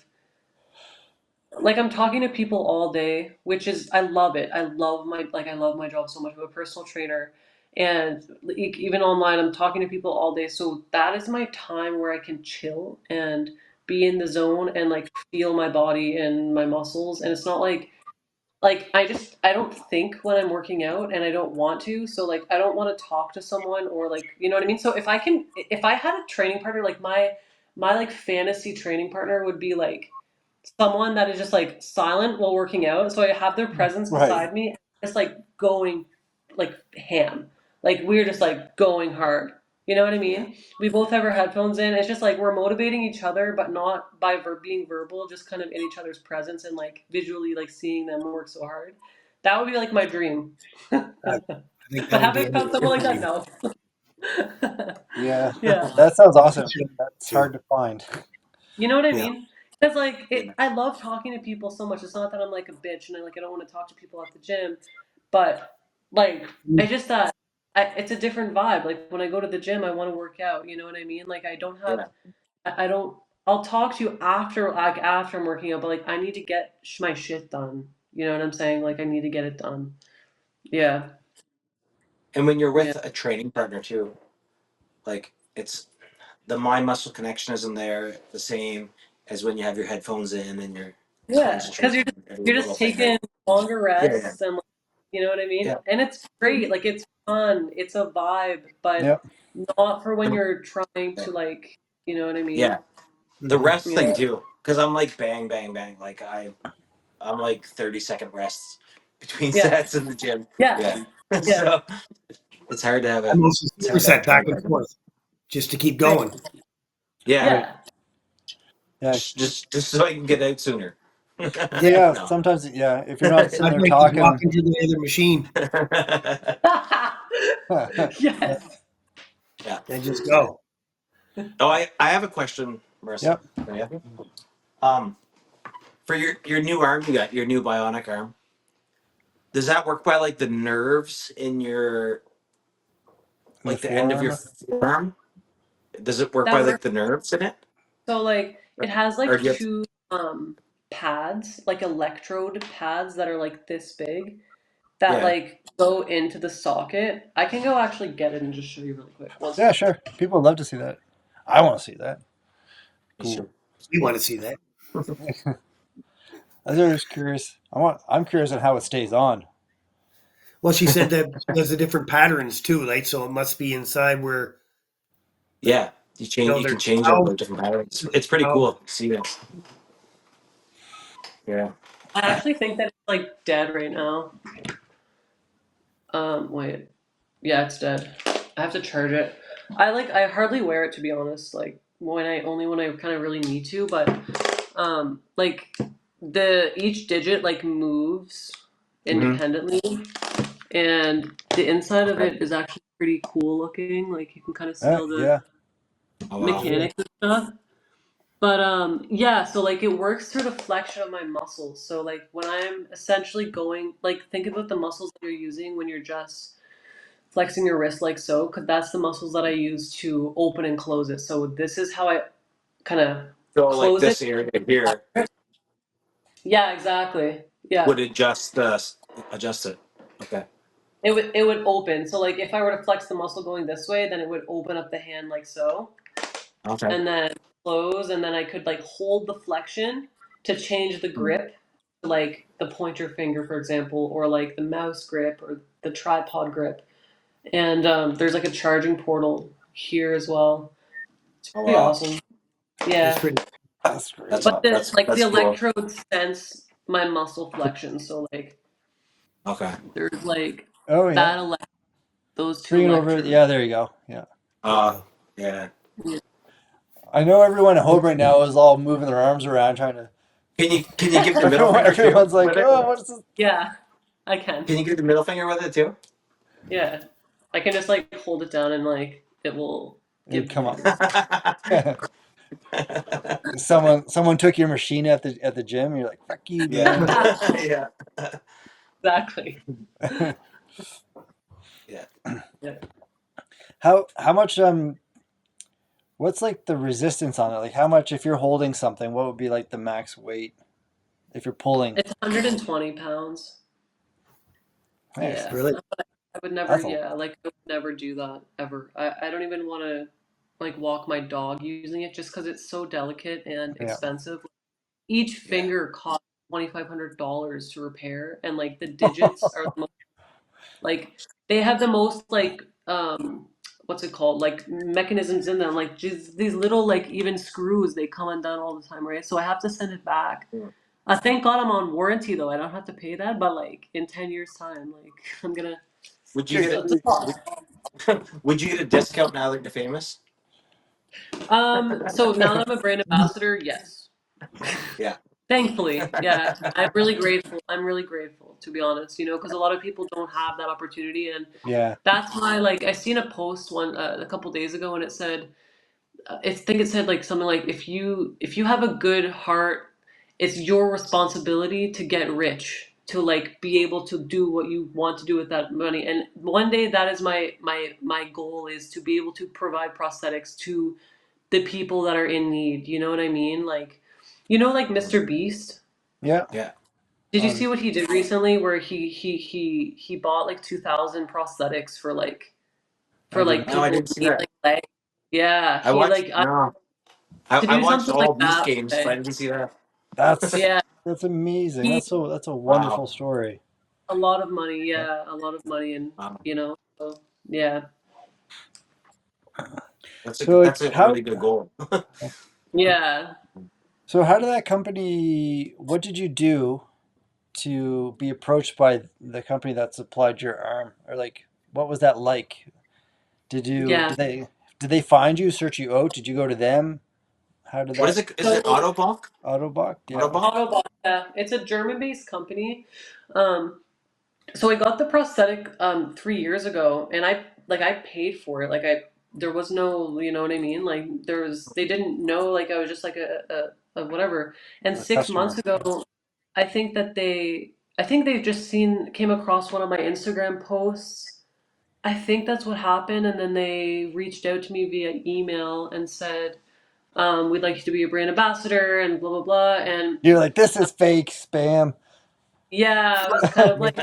like I'm talking to people all day, which is I love it. I love my job so much. I'm a personal trainer, and even online, I'm talking to people all day. So that is my time where I can chill and be in the zone and like feel my body and my muscles. And it's not like I don't think when I'm working out and I don't want to. So like I don't want to talk to someone or like you know what I mean? So if I had a training partner, like my like fantasy training partner would be like someone that is just like silent while working out. So I have their presence Right. beside me, just like going like ham. Like we're just like going hard. You know what I Yeah. mean? We both have our headphones in. It's just like we're motivating each other, but not by being verbal, just kind of in each other's presence and like visually like seeing them work so hard. That would be like my dream. I But think that would have be I found someone amazing like for that? you. No. Yeah, Yeah. that sounds awesome. That's Too. hard to find. You know what I Yeah. mean? Because like Yeah. I love talking to people so much. It's not that I'm like a bitch and I don't want to talk to people at the gym, but like I just thought it's a different vibe. Like when I go to the gym, I want to work out. You know what I mean? Like I don't have Yeah. I don't. I'll talk to you after after I'm working out, but like I need to get my shit done. You know what I'm saying? Like I need to get it done. Yeah, And when you're yeah, with a training partner too, like it's the mind muscle connection isn't there the same as when you have your headphones in and you're yeah. Because concentrating on every you're little just thing, right? taking longer Yeah. rests and like, you know what I mean. Yeah. And it's great. Like it's fun. It's a vibe, but Yep. not for when The- you're trying to like. You know what I Yeah. mean? The Mhm. rest thing Yeah, too, because I'm like bang, bang, bang. Like I'm like 30-second rests between yeah, sets in the gym. yeah, Yeah. yeah. So it's hard to have I'm also superset back training and partner. forth just to keep Right. going. Yeah. Right. Yeah. Yeah. Just so I can get out sooner. Yeah. No. Sometimes, if you're not sitting I'd there like to walk talking. into the other machine Yes. Yeah. and just go. Oh, I have a question, Marissa. Yep. Yeah. Um, for your new arm, you got your new bionic arm. Does that work by like the nerves in your In the like the end of your forearm. forearm? Does it work by That like the nerves in it, So like it has or like do you have? two pads, like electrode pads that are like this big that Yeah. like go into the socket. I can go actually get it and just show you really quick. One Yeah, second. sure. People love to see that. I want to see that. Me Cool. too. We want to see that. I was just curious. I'm curious on how it stays on. Well, she said that there's the different patterns too, right? So it must be inside where, like, Yeah, you there's can change all 12. the different patterns. It's pretty 12. cool. See it. Yeah. I actually think that it's like dead right now. Wait. Yeah, it's dead. I have to charge it. I hardly wear it to be honest. Like when I kind of really need to, but like the each digit like moves Mm-hmm. independently and the inside of Okay. it is actually pretty cool looking. Like you can kind of see all the Yeah. Oh Oh, wow. really? mechanics and stuff. But yeah, so like it works through the flexion of my muscles. So like when I'm essentially going like think about the muscles that you're using when you're just flexing your wrist like so, because that's the muscles that I use to open and close it. So this is how I kind of So like close it. this area here Yeah, exactly. Yeah. would adjust it. Okay. It would open. So like if I were to flex the muscle going this way, then it would open up the hand like so. Okay. And then close, and then I could like hold the flexion to change the grip, like the pointer finger, for example, or like the mouse grip or the tripod grip. And there's like a charging portal here as well. It's pretty awesome. Yeah. That's pretty. That's great. But That's the cool. electrodes sense my muscle flexion. So like Okay. there's like yeah. Those two Bring it over. electrodes. Yeah, there you go. Yeah. Yeah. I know everyone at home right now is all moving their arms around trying to. Can you give the middle finger too? Everyone's like, oh, what is this? Yeah, I can. Can you give the middle finger with it too? Yeah, I can just like hold it down and like it will give. Come on. Someone took your machine at the gym. And you're like, fuck you, man. Yeah. Exactly. Yeah. How much what's like the resistance on it? Like how much if you're holding something, what would be like the max weight if you're pulling? It's 120 pounds. Nice. Yeah. Really? I would never. I would never do that ever. I don't even want to like walk my dog using it just because it's so delicate and expensive. Each finger costs $2,500 to repair, and like the digits are the most, like they have the most like what's it called, like mechanisms in them, like just these little like even screws, they come undone all the time, right? So I have to send it back. Thank God I'm on warranty though. I don't have to pay that, but like in 10 years time, like I'm gonna. Would you get a discount now that you're famous? So now that I'm a brand ambassador, yes. Yeah. Thankfully, yeah. I'm really grateful. I'm really grateful, to be honest, because a lot of people don't have that opportunity. And that's why, like, I seen a post a couple days ago, and it said, I think it said like something like, if you have a good heart, it's your responsibility to get rich, to like be able to do what you want to do with that money. And one day that is my goal, is to be able to provide prosthetics to the people that are in need. You know what I mean? Like, like Mr. Beast. Yeah. Did you see what he did recently, where he bought like 2,000 prosthetics for people I didn't see who need, that. like, legs? Yeah, I watched all like Beast that, games, so I didn't see that. That's amazing. That's a wonderful story. A lot of money, a lot of money, and so, yeah. That's a really good goal. Yeah. So how did that company? What did you do to be approached by the company that supplied your arm, or like what was that like? Did they find you, search you out? Did you go to them? How did that? What is it? Is it Autobach? Autobach? Yeah. Autobach, yeah. It's a German-based company. So I got the prosthetic 3 years ago, and I paid for it. Like there was no, you know what I mean? Like they didn't know, like I was just like a whatever. And 6 months ago, I think they just came across one of my Instagram posts. I think that's what happened, and then they reached out to me via email and said, we'd like you to be a brand ambassador and blah blah blah. And you're like, this is fake spam. Yeah, I was kind of like,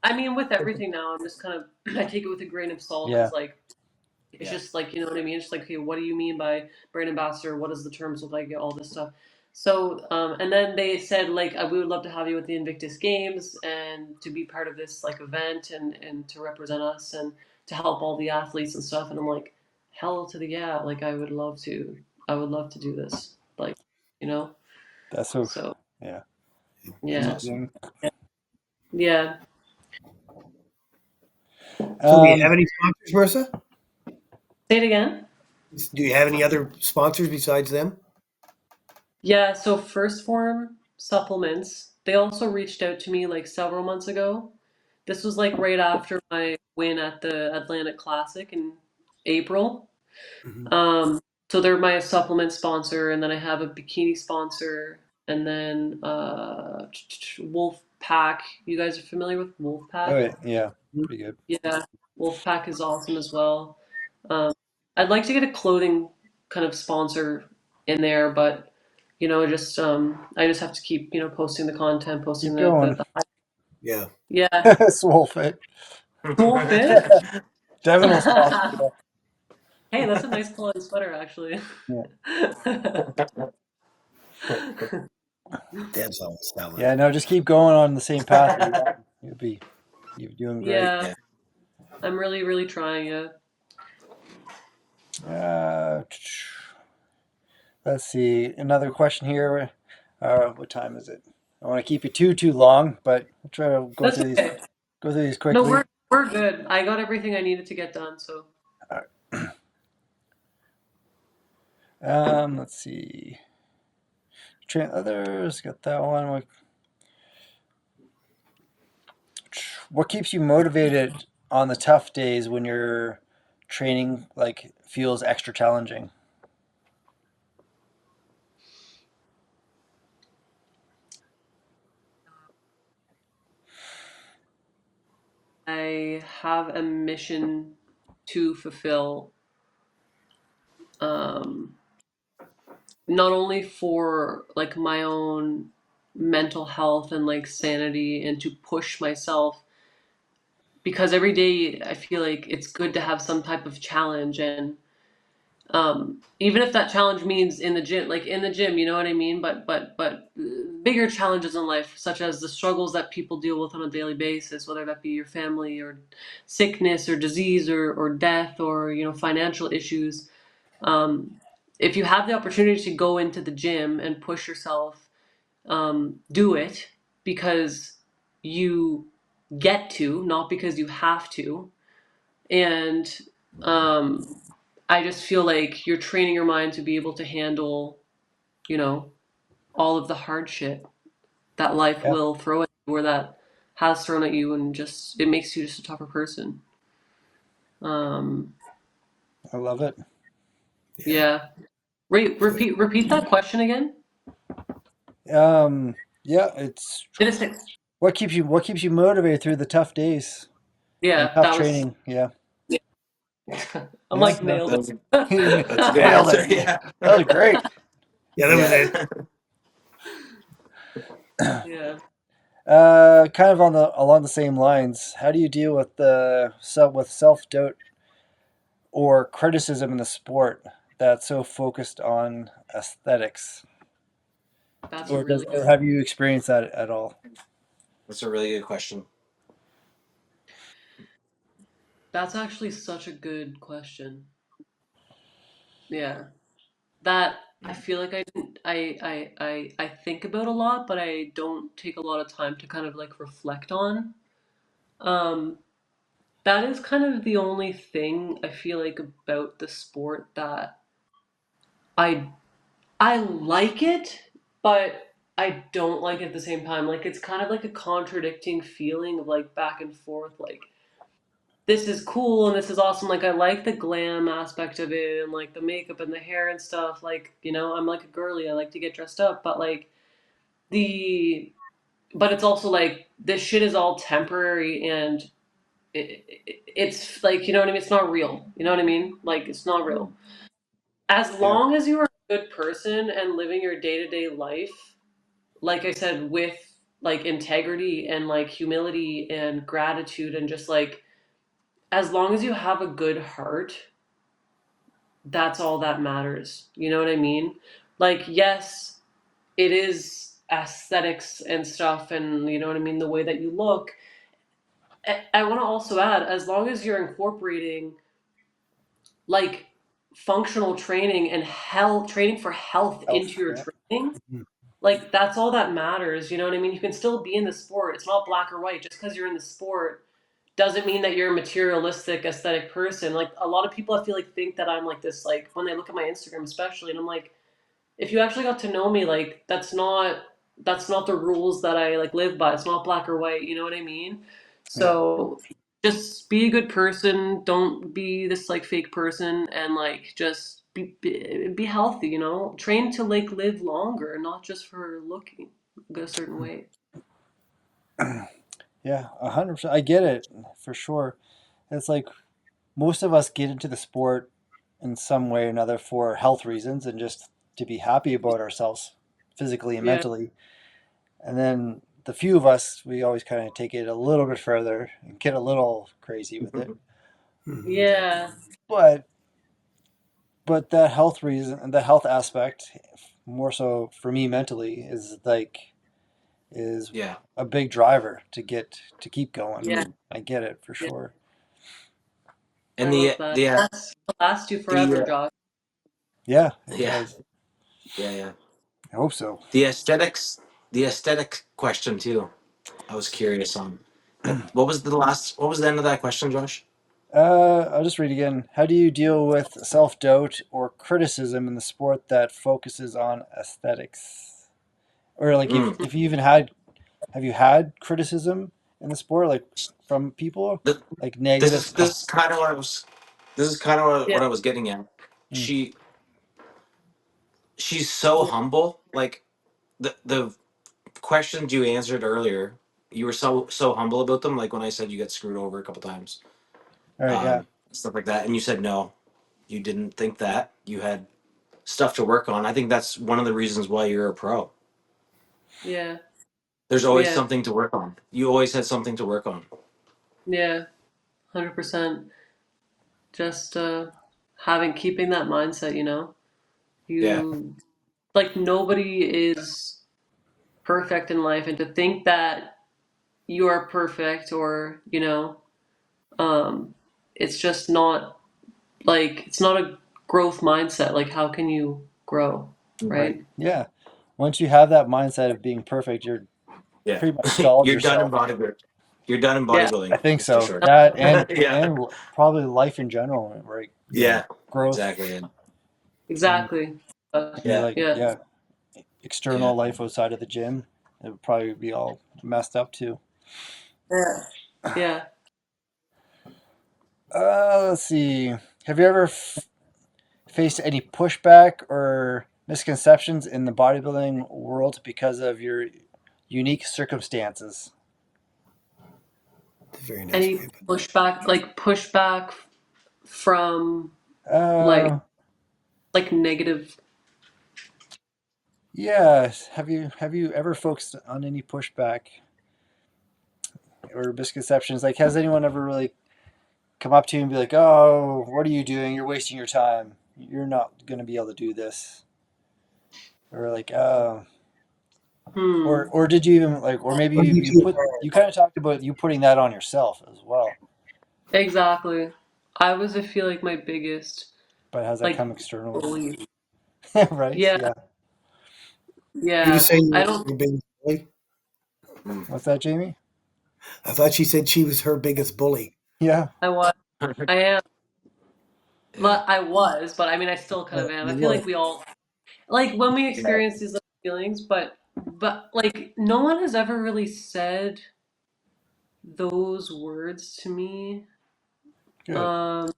I mean, with everything now, I'm just kind of, I take it with a grain of salt. Yeah. It's like, it's just like, you know what I mean? It's just like, okay, what do you mean by brand ambassador? What does the terms look like? All this stuff. So, and then they said, like, we would love to have you at the Invictus Games and to be part of this like event and to represent us and to help all the athletes and stuff. And I'm like, hell to the yeah, like I would love to do this, like, That's so yeah. Yeah. Awesome. Yeah. So do you have any sponsors, Marissa? Say it again. Do you have any other sponsors besides them? Yeah, so First Form Supplements, they also reached out to me like several months ago. This was like right after my win at the Atlantic Classic in April. Mm-hmm. So they're my supplement sponsor, and then I have a bikini sponsor, and then Wolf Pack. You guys are familiar with Wolf Pack? Oh yeah, pretty good. Yeah. Wolfpack is awesome as well. I'd like to get a clothing kind of sponsor in there, but just I just have to keep posting the content, posting Keep the going. Yeah. yeah. Swole fit. Small fit. Devin will sponsor you. Hey, that's a nice colored sweater, actually. Yeah. Dev's always stellar. Yeah, no, just keep going on the same path you're on. You're doing great. Yeah, I'm really, really trying it. Let's see. Another question here. What time is it? I don't want to keep you too long, but I'll try to go That's through these okay. quickly. No, we're good. I got everything I needed to get done, so. Let's see. Train others. Got that one. What keeps you motivated on the tough days when your training feels extra challenging? I have a mission to fulfill, not only for my own mental health and sanity and to push myself, because every day I feel like it's good to have some type of challenge, and even if that challenge means in the gym, you know what I mean, but bigger challenges in life, such as the struggles that people deal with on a daily basis, whether that be your family or sickness or disease or death or financial issues. If you have the opportunity to go into the gym and push yourself, do it because you get to, not because you have to. And I just feel like you're training your mind to be able to handle, all of the hardship that life Yeah, will throw at you or that has thrown at you, and just it makes you just a tougher person. Um, I love it. yeah. Repeat that question again. Yeah, it's It is six. what keeps you motivated through the tough days and Yeah, tough that was. training. Yeah, I'm yeah, like no, nailed That's it. that's a good nailed answer. it. Yeah. That was great. Yeah, that was it. Yeah. Kind of along the same lines. How do you deal with self doubt or criticism in the sport that's so focused on aesthetics? That's a really Or good. have you experienced that at all? That's a really good question. That's actually such a good question. Yeah. That I feel like I didn't I think about a lot, but I don't take a lot of time to kind of reflect on. Um, that is kind of the only thing I feel like about the sport that I I like it, but I don't like it at the same time. Like it's kind of like a contradicting feeling of back and forth. Like this is cool and this is awesome. Like I like the glam aspect of it and the makeup and the hair and stuff. I'm like a girly. I like to get dressed up, but the but it's also this shit is all temporary, and it's you know what I mean. It's not real. You know what I mean? It's not real. As Yeah, long as you are a good person and living your day to day life, like I said, with integrity and humility and gratitude and just as long as you have a good heart, that's all that matters. You know what I mean? Yes, it is aesthetics and stuff, and you know what I mean, the way that you look. I want to also add, as long as you're incorporating like functional training and health training for health health. into your Yeah. training, Mhm. that's all that matters. You know what I mean? You can still be in the sport. It's not black or white. Just because you're in the sport doesn't mean that you're a materialistic aesthetic person. A lot of people I feel think that I'm this, when they look at my Instagram especially, and I'm like, if you actually got to know me, that's not the rules that I live by. It's not black or white. You know what I mean? Yeah. So just be a good person. Don't be this fake person, and just be healthy. Train to live longer, not just for looking a certain way. Yeah, 100%. I get it for sure. It's like most of us get into the sport in some way or another for health reasons and just to be happy about ourselves physically and Yeah. mentally. And then the few of us, we always kind of take it a little bit further and get a little crazy with it. Yeah. But that health reason, the health aspect, more so for me mentally, is Yeah. a big driver to keep going. Yeah. I get it for Yeah. sure. I And love that. That's last you forever, Josh. Yeah, it yeah, does. yeah. I hope so. The aesthetic question too. I was curious on. What was the end of that question, Josh? I'll just read again. How do you deal with self-doubt or criticism in the sport that focuses on aesthetics? Or like Mm. if you even had, have you had criticism in the sport, like from people, Th- like This negative? is this is kind of what I was. This is kind of Yeah. what I was getting at. Mm. She's so humble. Like the questions you answered earlier, you were so humble about them. Like when I said you got screwed over a couple times, All right, yeah. stuff like that, and you said no, you didn't think that. You had stuff to work on. I think that's one of the reasons why you're a pro. Yeah. There's always Yeah. something to work on. You always had something to work on. Yeah. 100%. Just keeping that mindset, Yeah. You like nobody is perfect in life, and to think that you are perfect, or it's just not it's not a growth mindset. Like, how can you grow, Right. right? Yeah. Once you have that mindset of being perfect, you're Yeah. pretty much stalled You're done in yourself. bodybuilding. You're done in Yeah. I bodybuilding. think That's for so. sure. That Yeah. and probably life in general, right? Yeah. Yeah. Growth Exactly. and Exactly. your Yeah. Yeah. Yeah. external life outside of the gym, it would probably be all messed up too. Yeah. Yeah. Let's see. Have you ever faced any pushback or misconceptions in the bodybuilding world because of your unique circumstances? It's a very nice Any way. pushback from like Uh, negative. yeah. Have you ever focused on any pushback or misconceptions? Like, has anyone ever really come up to you and be like, "Oh, what are you doing? You're wasting your time. You're not going to be able to do this," or like, Hmm. or did you even like, or maybe Or you, you you too. put you kind of talked about you putting that on yourself as well, Exactly. I feel like my biggest but has that like come externally? bully. Right? Yeah. Yeah. Did you Yeah. say I you don't. were your biggest bully? What's that, Jamie? I thought she said she was her biggest bully. Yeah. I was. I am. Yeah. I was, but I mean, I still kind of am. I You feel were. like we all like when we Yeah. experience these feelings, but like no one has ever really said those words to me. Good. Um,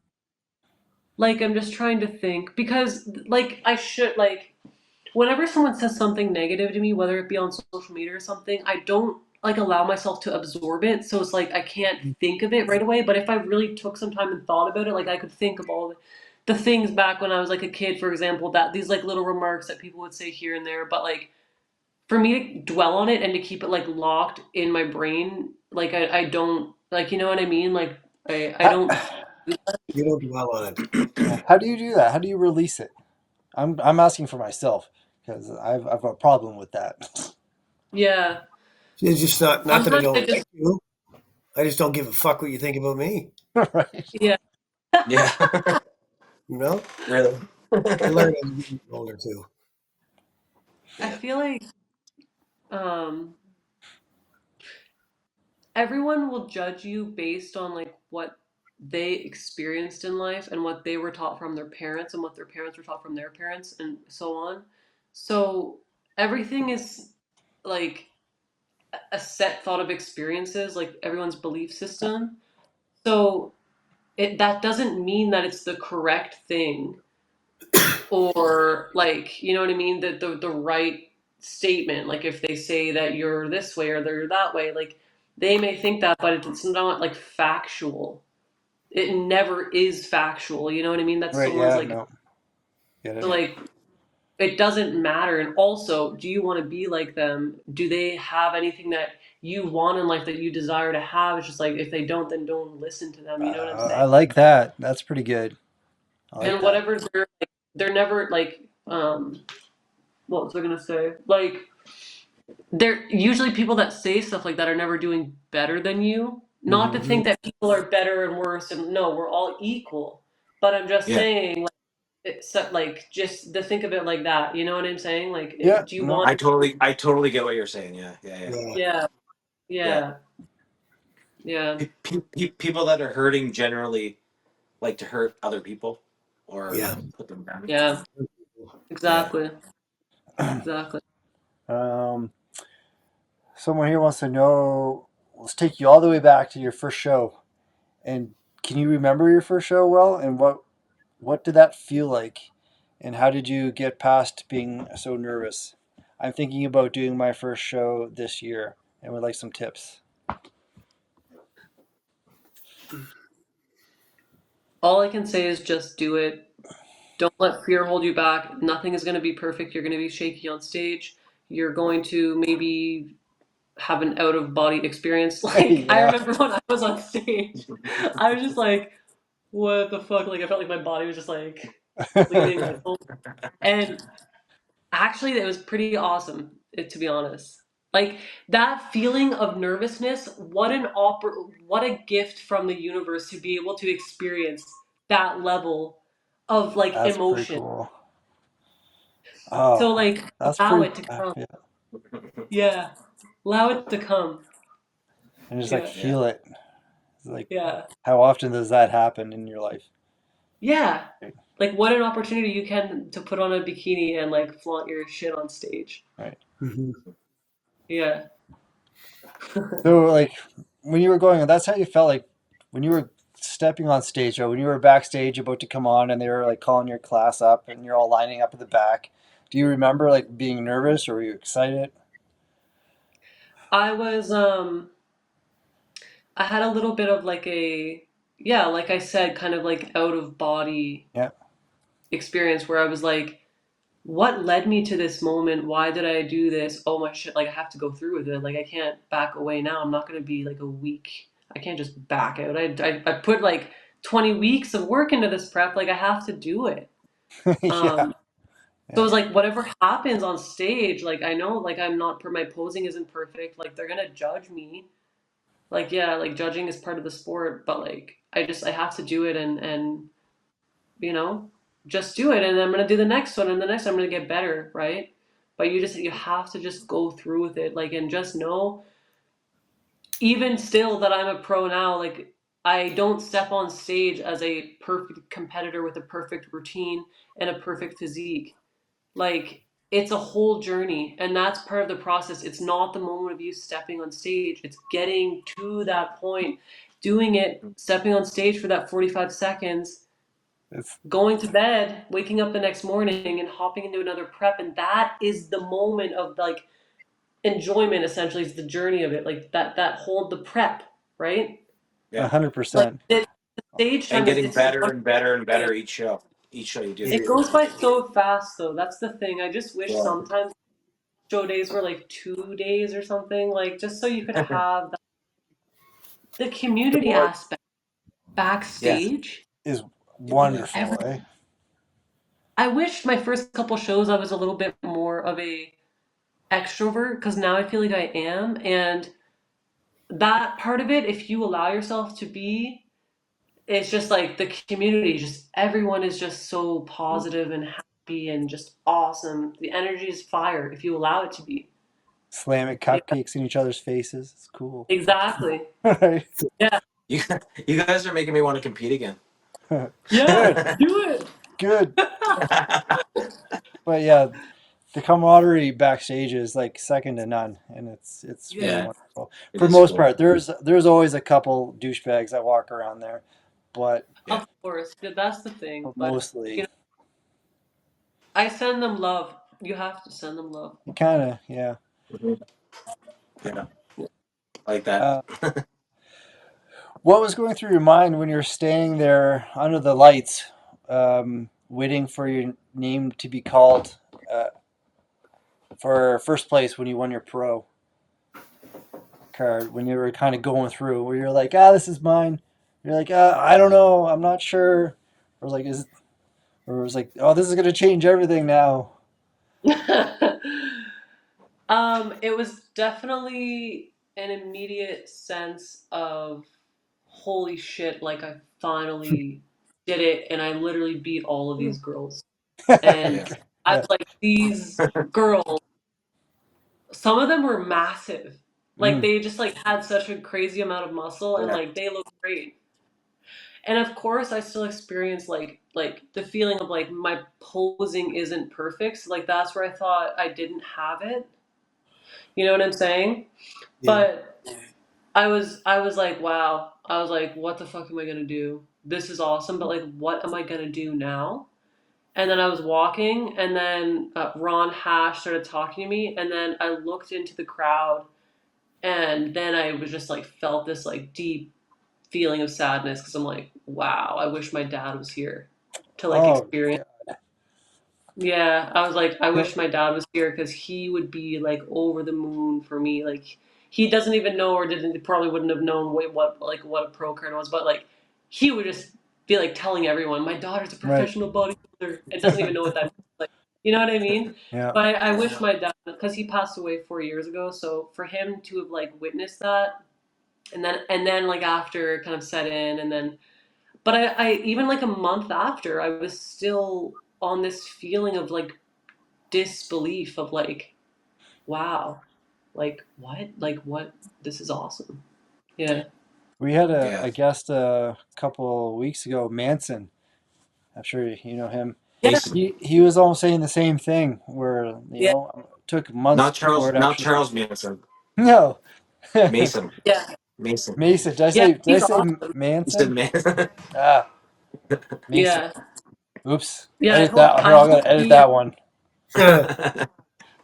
like I'm just trying to think because I should whenever someone says something negative to me, whether it be on social media or something, I don't allow myself to absorb it. So it's like I can't think of it right away. But if I really took some time and thought about it, I could think of all the things back when I was like a kid, for example, that these little remarks that people would say here and there. But for me to dwell on it and to keep it locked in my brain, I don't you know what I mean? I How, don't. You don't dwell on it. yeah. How do you do that? How do you release it? I'm asking for myself because I've a problem with that. Yeah. It's just not that I Sometimes I don't just like you. I just don't give a fuck what you think about me. Right. yeah. Yeah. You know? Really. You learn as you get older too. I Yeah. feel like um everyone will judge you based on what they experienced in life and what they were taught from their parents and what their parents were taught from their parents and so on. So everything is like a set thought of experiences, like everyone's belief system. So that doesn't mean that it's the correct thing, or you know what I mean, that the right statement. Like if they say that you're this way or they're that way, they may think that, but it's not factual. it never is factual. You know what I mean? That's Right, someone's yeah, like, no. Get so it. like, it doesn't matter. And also, do you want to be like them? Do they have anything that you want in life that you desire to have? It's just like, if they don't, then don't listen to them. You know what I'm saying? I like that. That's pretty good. I like And that. whatever they're never like, what was I gonna say? Like, they're usually people that say stuff like that are never doing better than you. Not to think that people are better and worse, and no, we're all equal. But I'm just Yeah. saying, like, it's like just to think of it like that. You know what I'm saying? Like, Yeah, do you no. want? I totally get what you're saying. Yeah, yeah, yeah. Yeah, yeah. People that are hurting generally like to hurt other people or Yeah. put them down. Yeah, Yeah. exactly. Exactly. Someone here wants to know. Let's take you all the way back to your first show. And can you remember your first show well? And what did that feel like? And how did you get past being so nervous? I'm thinking about doing my first show this year and would like some tips. All I can say is just do it. Don't let fear hold you back. Nothing is going to be perfect. You're going to be shaky on stage. You're going to maybe have an out of body experience. Like, I Yeah. remember when I was on stage, I was just like, what the fuck? Like, I felt like my body was just like bleeding. Like, oh. And actually, it was pretty awesome, to be honest. Like, that feeling of nervousness, what what a gift from the universe to be able to experience that level of like That's pretty emotion. cool. So Oh, like that's allow pretty. it to come. Yeah. Yeah. Allow it to come. And just like Yeah. Yeah. feel it. It's like, Yeah. how often does that happen in your life? Yeah. Like, what an opportunity you can to put on a bikini and like flaunt your shit on stage. Right. Yeah. So, like, when you were going, that's how you felt like when you were stepping on stage, or when you were backstage about to come on and they were like calling your class up and you're all lining up at the back. Do you remember like being nervous or were you excited? I was I had a little bit of like yeah, like I said, kind of like out of body Yeah. experience where I was like, what led me to this moment? Why did I do this? Oh my shit, like I have to go through with it. Like I can't back away now. I'm not gonna be like a week. I can't just back out. I put like 20 weeks of work into this prep. Like I have to do it. Yeah. Um, so it's like whatever happens on stage, like I know like I'm not my posing isn't perfect. Like they're gonna judge me. Like yeah, like judging is part of the sport, but like I have to do it and you know, just do it and I'm gonna do the next one and the next one I'm gonna get better, right? But you have to just go through with it, like and just know, even still that I'm a pro now, like I don't step on stage as a perfect competitor with a perfect routine and a perfect physique. Like it's a whole journey and that's part of the process. It's not the moment of you stepping on stage. It's getting to that point, doing it, stepping on stage for that 45 seconds, It's going to bed, waking up the next morning and hopping into another prep, and that is the moment of like enjoyment. Essentially is the journey of it, like that whole the prep, right? Yeah. 100%. The stage And time is getting it's better and better and better each show. Each show you do. it goes by so fast though. That's the thing. I just wish Yeah. sometimes show days were like 2 days or something, like just so you could have the community aspect Yeah. backstage. Is Yeah. wonderful, eh? I wish my first couple shows I was a little bit more of a extrovert because now I feel like I am. And that part of it, if you allow yourself to be, it's just like the community, just everyone is just so positive and happy and just awesome. The energy is fire if you allow it to be. Slamming Yeah, cupcakes in each other's faces. It's cool. exactly. Right? Yeah. You you guys are making me want to compete again. Yeah. Good. Do it. Good. But yeah, the camaraderie backstage is like second to none, and it's really Yeah. Yeah, wonderful. it For the is most cool. part, there's always a couple douchebags that walk around there, but Yeah. Of course. That's the thing. But you mostly know, I send them love. You have to send them love. you kind of yeah. Yeah. Like that. Uh, What was going through your mind when you're standing there under the lights, waiting for your name to be called for first place when you won your pro card? When you were kind of going through, where you're like, this is mine. You're like, I don't know, I'm not sure. Or like, or it was like, oh, this is gonna change everything now. It was definitely an immediate sense of holy shit, like I finally did it and I literally beat all of these girls. And Yeah. I Yeah. was like, these girls, some of them were massive. Like Mm. they just like had such a crazy amount of muscle and Yeah. like they looked great. And of course I still experience like the feeling of like my posing isn't perfect. So like that's where I thought I didn't have it. You know what I'm saying? Yeah. But I was like, wow. I was like, what the fuck am I gonna do? This is awesome, but like what am I gonna do now? And then I was walking, and then Ron Hash started talking to me, and then I looked into the crowd, and then I was just like felt this like deep feeling of sadness because I'm like, wow, I wish my dad was here to like Oh, experience. God. Yeah, I was like, I No, wish my dad was here because he would be like over the moon for me. Like he doesn't even know or didn't probably wouldn't have known what a pro card was, but like he would just be like telling everyone, my daughter's a right. professional bodybuilder. It doesn't even know what that means. Like, you know what I mean? Yeah. But I wish my dad because he passed away 4 years ago. So for him to have like witnessed that, and then like after kind of set in, and then but I even like a month after, I was still on this feeling of like disbelief of like, wow, like what, this is awesome. Yeah. We had Yeah. a guest a couple weeks ago, Manson. I'm sure you know him. Yeah. Mason. He was almost saying the same thing, where Yeah. took months before it Not actually. Charles Manson. No. Mason. Yeah. Mason. Mason. Did I Yeah. say He's awesome. Mason Manson? Man. Ah, Mason. Yeah. Oops. Yeah. Edit that. Here, I I'm hope gonna edit he. that one.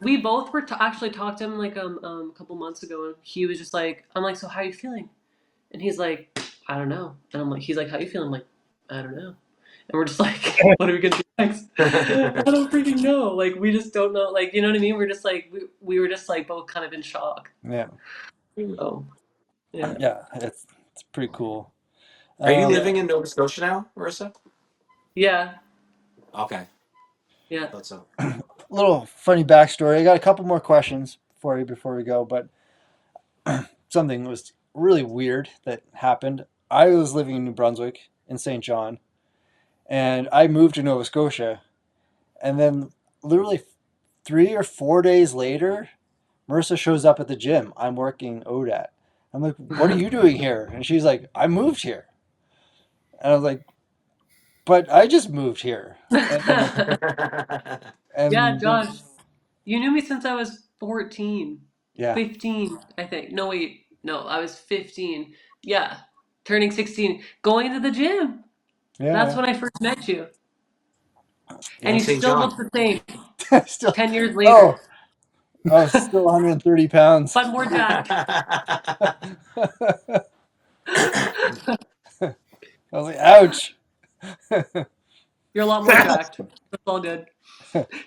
We both were actually talked to him like a couple months ago, and he was just like, I'm like, so how you feeling? And he's like, I don't know. And I'm like, he's like, how you feeling? I'm like, I don't know. And we're just like, what are we gonna do next? I don't freaking know. Like we just don't know. Like you know what I mean? We're just like we were just like both kind of in shock. Yeah. So yeah. Yeah. It's pretty cool. Are you Um, Yeah. living in Nova Scotia now, Marissa? Yeah. Okay. Yeah. Thought so. little funny backstory. I got a couple more questions for you before we go, but something was really weird that happened. I was living in New Brunswick in St. John, and I moved to Nova Scotia, and then literally 3 or 4 days later, Marissa shows up at the gym I'm working out at. I'm like, "What are you doing here?" And she's like, "I moved here." And I was like, "But I just moved here." Yeah, And then, Josh, you knew me since I was 14. yeah, 15, I think. No, wait. No, I was 15. Yeah. Turning 16. Going to the gym. That's yeah, when I first met you. And In you St. still John. look the same yeah. Still, 10 years later. oh, I was still 130 pounds. But more jacked. I was like, ouch. You're a lot more jacked. That's all good.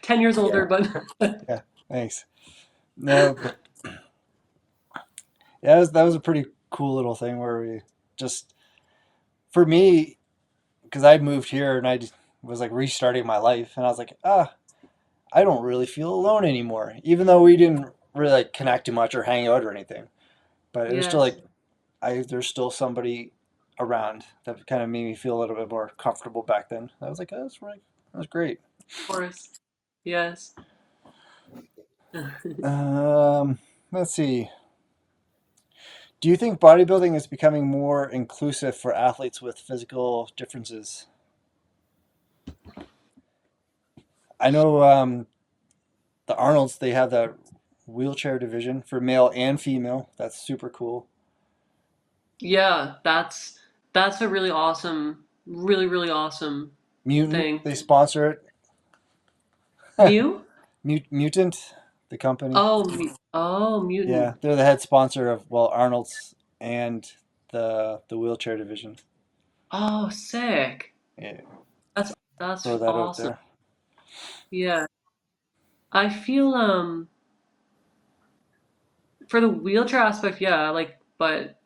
10 years older, Yeah. but Yeah, thanks. No, but yeah, that was a pretty cool little thing where we just, for me, because I moved here and was like restarting my life, and I was like, I don't really feel alone anymore, even though we didn't really like connect too much or hang out or anything. But it was still yes, like, there's still somebody around that kind of made me feel a little bit more comfortable back then. I was like, that was great. of course. Yes. Let's see. Do you think bodybuilding is becoming more inclusive for athletes with physical differences? I know the Arnolds, they have that wheelchair division for male and female. That's super cool. Yeah, that's a really awesome, really awesome Mutant, thing. they sponsor it. Mew? Mutant, the company. Oh, oh, Yeah, mutant. they're the head sponsor of, well, Arnold's and the wheelchair division. Oh, sick. Yeah, That's throw that out awesome. there. Yeah. I feel for the wheelchair aspect, yeah, like, but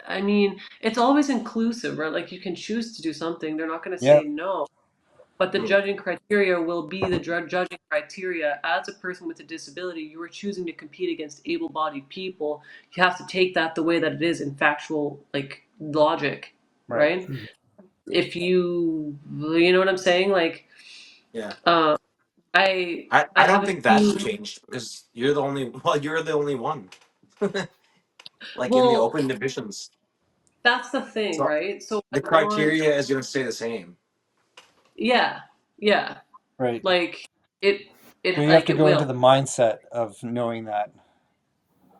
I mean, it's always inclusive, right? Like you can choose to do something. They're not going to Yeah, say no. But the judging criteria will be the judging criteria. As a person with a disability, you are choosing to compete against able-bodied people. You have to take that the way that it is in factual, like, logic, right. right? If you know what I'm saying? Like, Yeah. I I have don't a think that's few. changed because you're the only one. Like in the Well, open divisions. that's the thing, So right? So the I want, criteria is going to stay the same. yeah, yeah, Right. like it, But you have like to it go into will, the mindset of knowing that.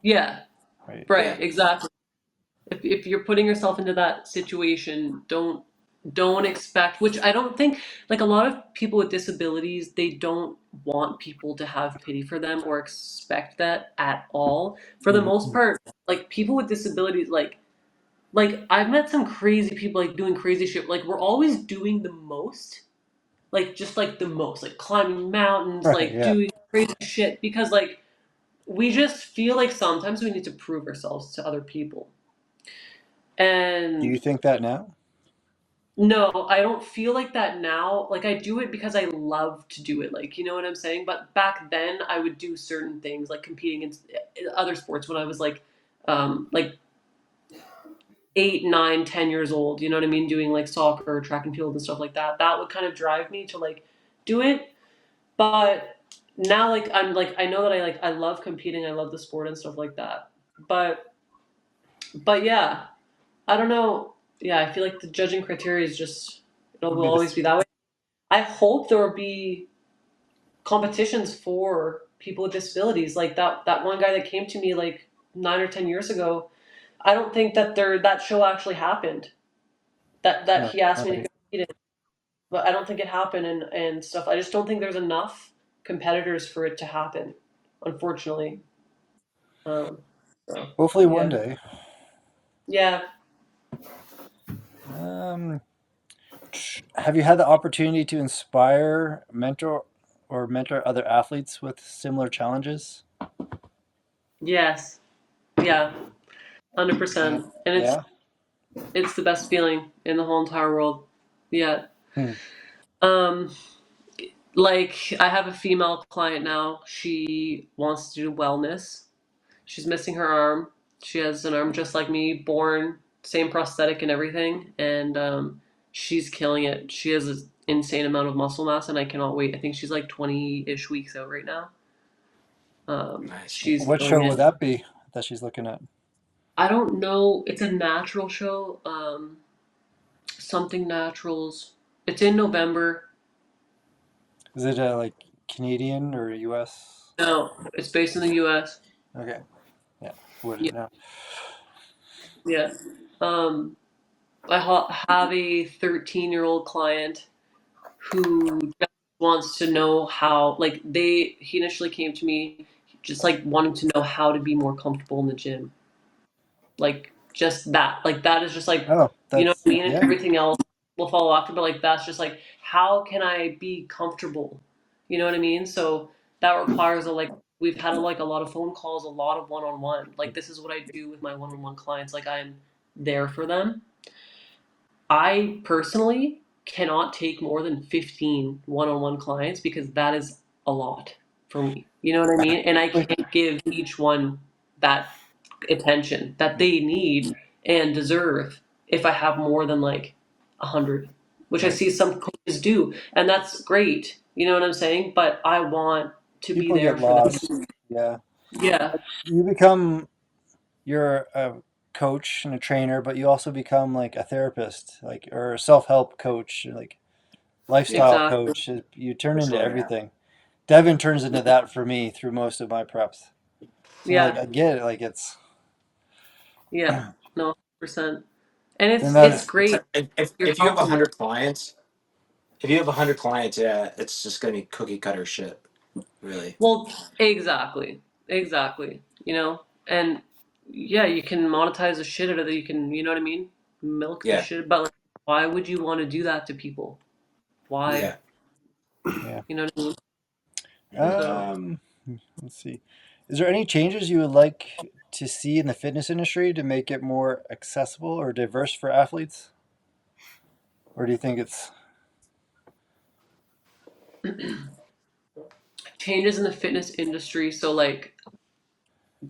yeah, Right. Yeah. right, exactly. If you're putting yourself into that situation, don't expect, which I don't think, like a lot of people with disabilities, they don't want people to have pity for them or expect that at all. For the most part, like people with disabilities, like I've met some crazy people like doing crazy shit. Like we're always doing the most, like just like the most, like climbing mountains, Right. like Yeah. doing crazy shit because like we just feel like sometimes we need to prove ourselves to other people. Do you And think that now? no, I don't feel like that now. Like I do it because I love to do it. Like, you know what I'm saying? But back then I would do certain things like competing in other sports when I was like 8, 9, 10 years old, you know what I mean? Doing like soccer, track and field and stuff like that. That would kind of drive me to like do it. But now like I'm like I know that I love competing, I love the sport and stuff like that. But yeah, I don't know. Yeah, I feel like the judging criteria is just It'll will be always this. be that way. I hope there will be competitions for people with disabilities. Like that one guy that came to me like 9 or 10 years ago. I don't think that that show actually happened. That No. he asked me to Right. compete in, but I don't think it happened and stuff. I just don't think there's enough competitors for it to happen, unfortunately. Um, so Hopefully one yeah, day. yeah, Um, have you had the opportunity to inspire, mentor other athletes with similar challenges? yes, yeah, Yeah. 100%. And Yeah. it's the best feeling in the whole entire world. Yeah. Hmm. Um, like I have a female client now. She wants to do wellness. She's missing her arm. She has an arm just like me, born same prosthetic and everything, and she's killing it. She has an insane amount of muscle mass, and I cannot wait. I think she's like 20-ish weeks out right now. Nice. She's What killing show it. would that be that she's looking at? I don't know. It's a natural show. Something naturals. It's in November. Is it like Canadian or U.S.? No, it's based in the U.S. Okay. Yeah. Yeah, Wouldn't know. yeah. Um, I have a 13-year-old client who just wants to know how, like, he initially came to me just like wanting to know how to be more comfortable in the gym. Like, just that. Like, that is just like, Oh, you know what that's I mean? And yeah. everything else will follow after, but like, that's just like, how can I be comfortable? You know what I mean? So that requires we've had like a lot of phone calls, a lot of one-on-one. Like, this is what I do with my one-on-one clients. Like, I'm there for them. I personally cannot take more than 15 one-on-one clients because that is a lot for me. You know what I mean? And I Wait. can't give each one that attention that they need and deserve if I have more than like 100, which I Right. see some coaches do, and that's great. You know what I'm saying? But I want to be People there get for them. lost. Yeah. Yeah, You're a coach and a trainer, but you also become like a therapist, like or a self-help coach, like lifestyle exactly. coach. You turn For into sure, yeah. everything. Devin turns into that for me through most of my preps. So like Yeah, I get it. Like it's yeah. No, 100%. And then it's that great. You're If you have complimented. 100 clients, if you have 100 clients, yeah, it's just gonna be cookie cutter shit, really. Well, exactly. Exactly. You know? And yeah, you can monetize the shit out of it. You can, you know what I mean? Milk the Yeah. shit. But like, why would you want to do that to people? Why? Yeah. Yeah. You know what I mean? Let's see. Is there any changes you would like to see in the fitness industry to make it more accessible or diverse for athletes? Or do you think it's Changes in the fitness industry. So like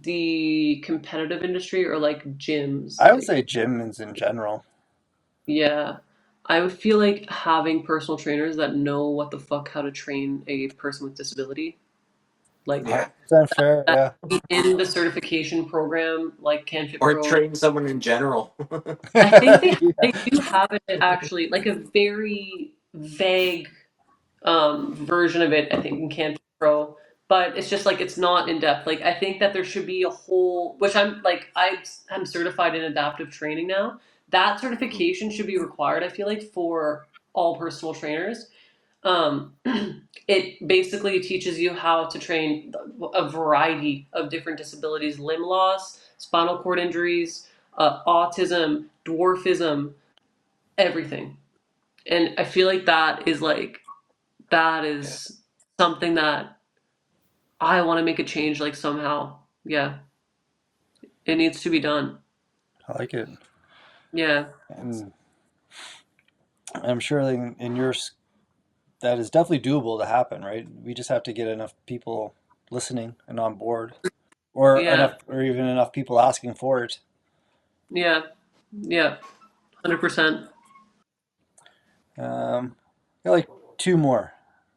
the competitive industry or like gyms, I would like say gyms in general. yeah. I would feel like having personal trainers that know what the fuck how to train a person with disability, like Yeah. 100% fair, that yeah. in the certification program, like CanFit Or Pro. train someone in general. I think Yeah. they do have it actually, like a very vague version of it, I think, in CanFit Pro. But it's just like it's not in depth. Like I think that there should be a whole, which I'm certified in adaptive training now. That certification should be required. I feel like for all personal trainers. Um, it basically teaches you how to train a variety of different disabilities: limb loss, spinal cord injuries, autism, dwarfism, everything. And I feel like that Yeah, is something that I want to make a change like somehow. Yeah, it needs to be done. I like it. Yeah. And I'm sure in yours that is definitely doable to happen, right? We just have to get enough people listening and on board, or Yeah. enough, or even enough people asking for it. Yeah. Yeah. 100%. Got like two more,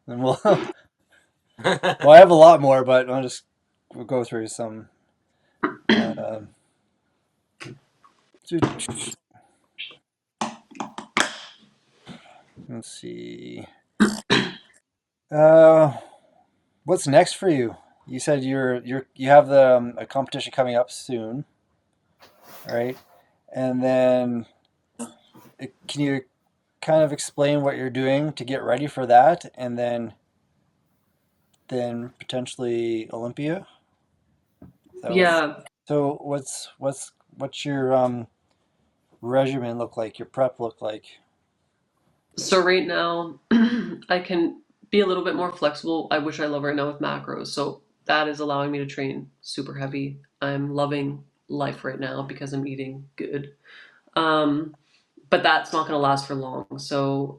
and we'll. Well, I have a lot more, but we'll go through some. Um, let's see. Uh, what's next for you? You said you have a competition coming up soon, right? And then can you kind of explain what you're doing to get ready for that, and then potentially Olympia? Yeah. So what's your regimen look like? Your prep look like? So right now, I can be a little bit more flexible. I wish I love right now with macros. So that is allowing me to train super heavy. I'm loving life right now because I'm eating good. Um, but that's not going to last for long. So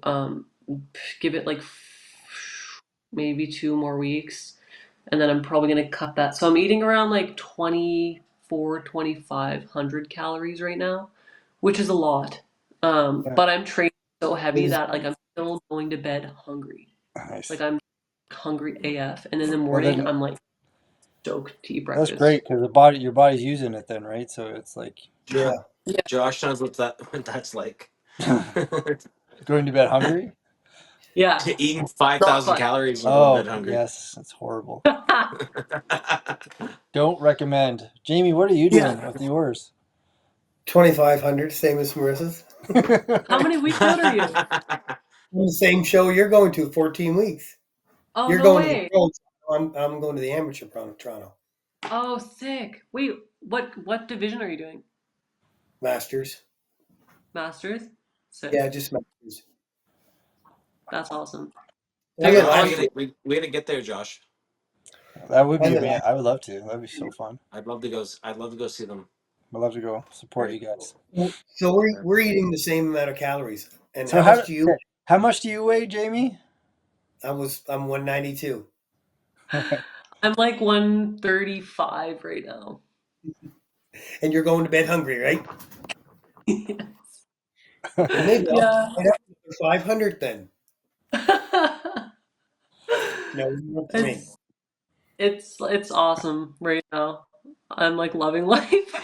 give it like maybe 2 more weeks, and then I'm probably going to cut that. So I'm eating around like 2,500 calories right now, which is a lot. Yeah, But I'm training so heavy Is that like I'm still going to bed hungry. Like nice. I'm hungry AF, and in the Well, morning then I'm like stoked to eat that's breakfast. great because your body's using it then, right? So it's like yeah. Yeah, Josh knows what that's like. going to bed hungry. yeah, Eating not 5,000 fun. calories and going to bed Oh hungry. yes, it's horrible. Don't recommend. Jamie, what are you Yeah. doing with yours? 2,500, same as Marissa's. How many weeks out are you? On the same show you're going to, 14 weeks. Oh You're no going to the way! pros. I'm going to the amateur pro Toronto. Oh sick! Wait, what division are you doing? Masters. Masters? Sick. Yeah, just masters. That's awesome. I Have you got Josh, on? last year. we gotta get there, Josh. That would I be got amazing. last, I would love to. That'd be so fun. I'd love to go see them. I'd love to go support you guys. so we're eating the same amount of calories. And So how much do you? how much do you weigh, Jamie? I'm 192. I'm like 135 right now. And you're going to bed hungry, right? Yes. Well, maybe I'll Yeah. sign up for 500 then. No, not for me. It's it's awesome right now. I'm like loving life.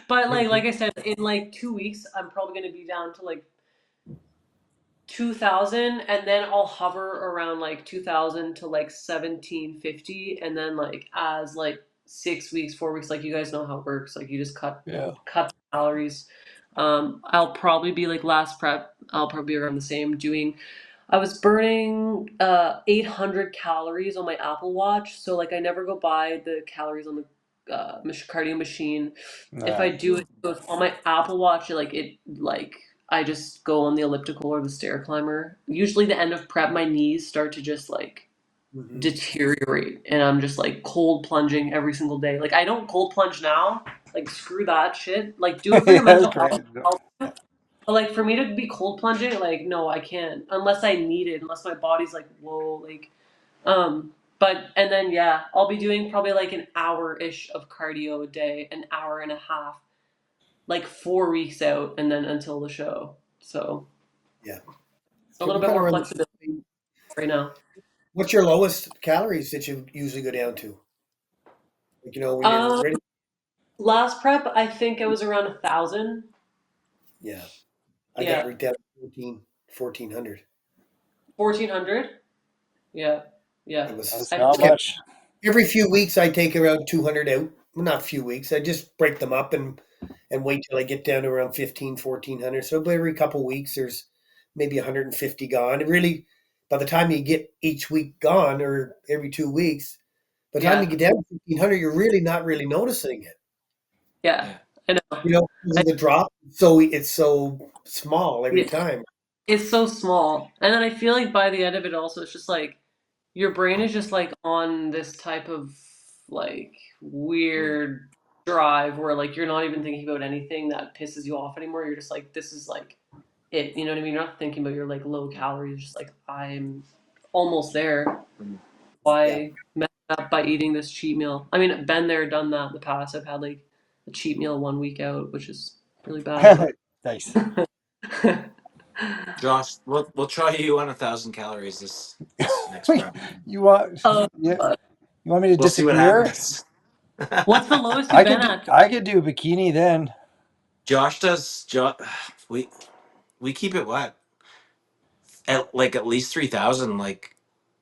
But like I said, in like 2 weeks, I'm probably gonna be down to like 2,000, and then I'll hover around like 2,000 to like 1,750, and then like as like 6 weeks, 4 weeks, like you guys know how it works. Like you just Yeah. cut the calories. I'll probably be like last prep. I'll probably be around the same doing. I was burning 800 calories on my Apple Watch, so like I never go by the calories on the cardio machine. If I Nah. do it with on my Apple Watch, I just go on the elliptical or the stair climber. Usually, the end of prep, my knees start to just like Mhm. deteriorate, and I'm just like cold plunging every single day. Like I don't cold plunge now. Like screw that shit. Like do it for your Yeah, that's mental great. health. But like for me to be cold plunging, like no, I can't unless I need it. Unless my body's like whoa, like But and then yeah, I'll be doing probably like an hour ish of cardio a day, an hour and a half, like 4 weeks out, and then until the show. So Yeah. a So little we're bit kind of more around flexibility right now. What's your lowest calories that you usually go down to? Like, when you're Um, ready? last prep, I think it was around 1,000. Yeah. I got Yeah, right down to 1,400. 1,400. Yeah, yeah. It was That's I not feel kept much. every few weeks I take around 200 out. Well, not a few weeks. I just break them up and wait till I get down to around 1,400. So every couple weeks there's maybe 150 gone. It really, by the time you get each week gone or every 2 weeks, by the time you yeah, get down to 1,500, you're really not really noticing it. yeah. Yeah. I know. Because I, of the drop. So it's so small every yeah, time. it's so small, and then I feel like by the end of it, also, it's just like your brain is just like on this type of like Mm. weird drive where like you're not even thinking about anything that pisses you off anymore. You're just like, this is like it. You know what I mean? You're not thinking about your like low calories. You're just like, I'm almost there. Mm. Yeah. Why mess up by eating this cheat meal? I mean, I've been there, done that in the past. I've had like a cheat meal 1 week out, which is really bad, Nice. but Josh, we'll try you on 1,000 calories this next prep. You want? Oh, Yeah. You want me to We'll see what disappear? happens. what's the lowest you've been at? I could do bikini then Josh does. We keep it what at least 3,000, like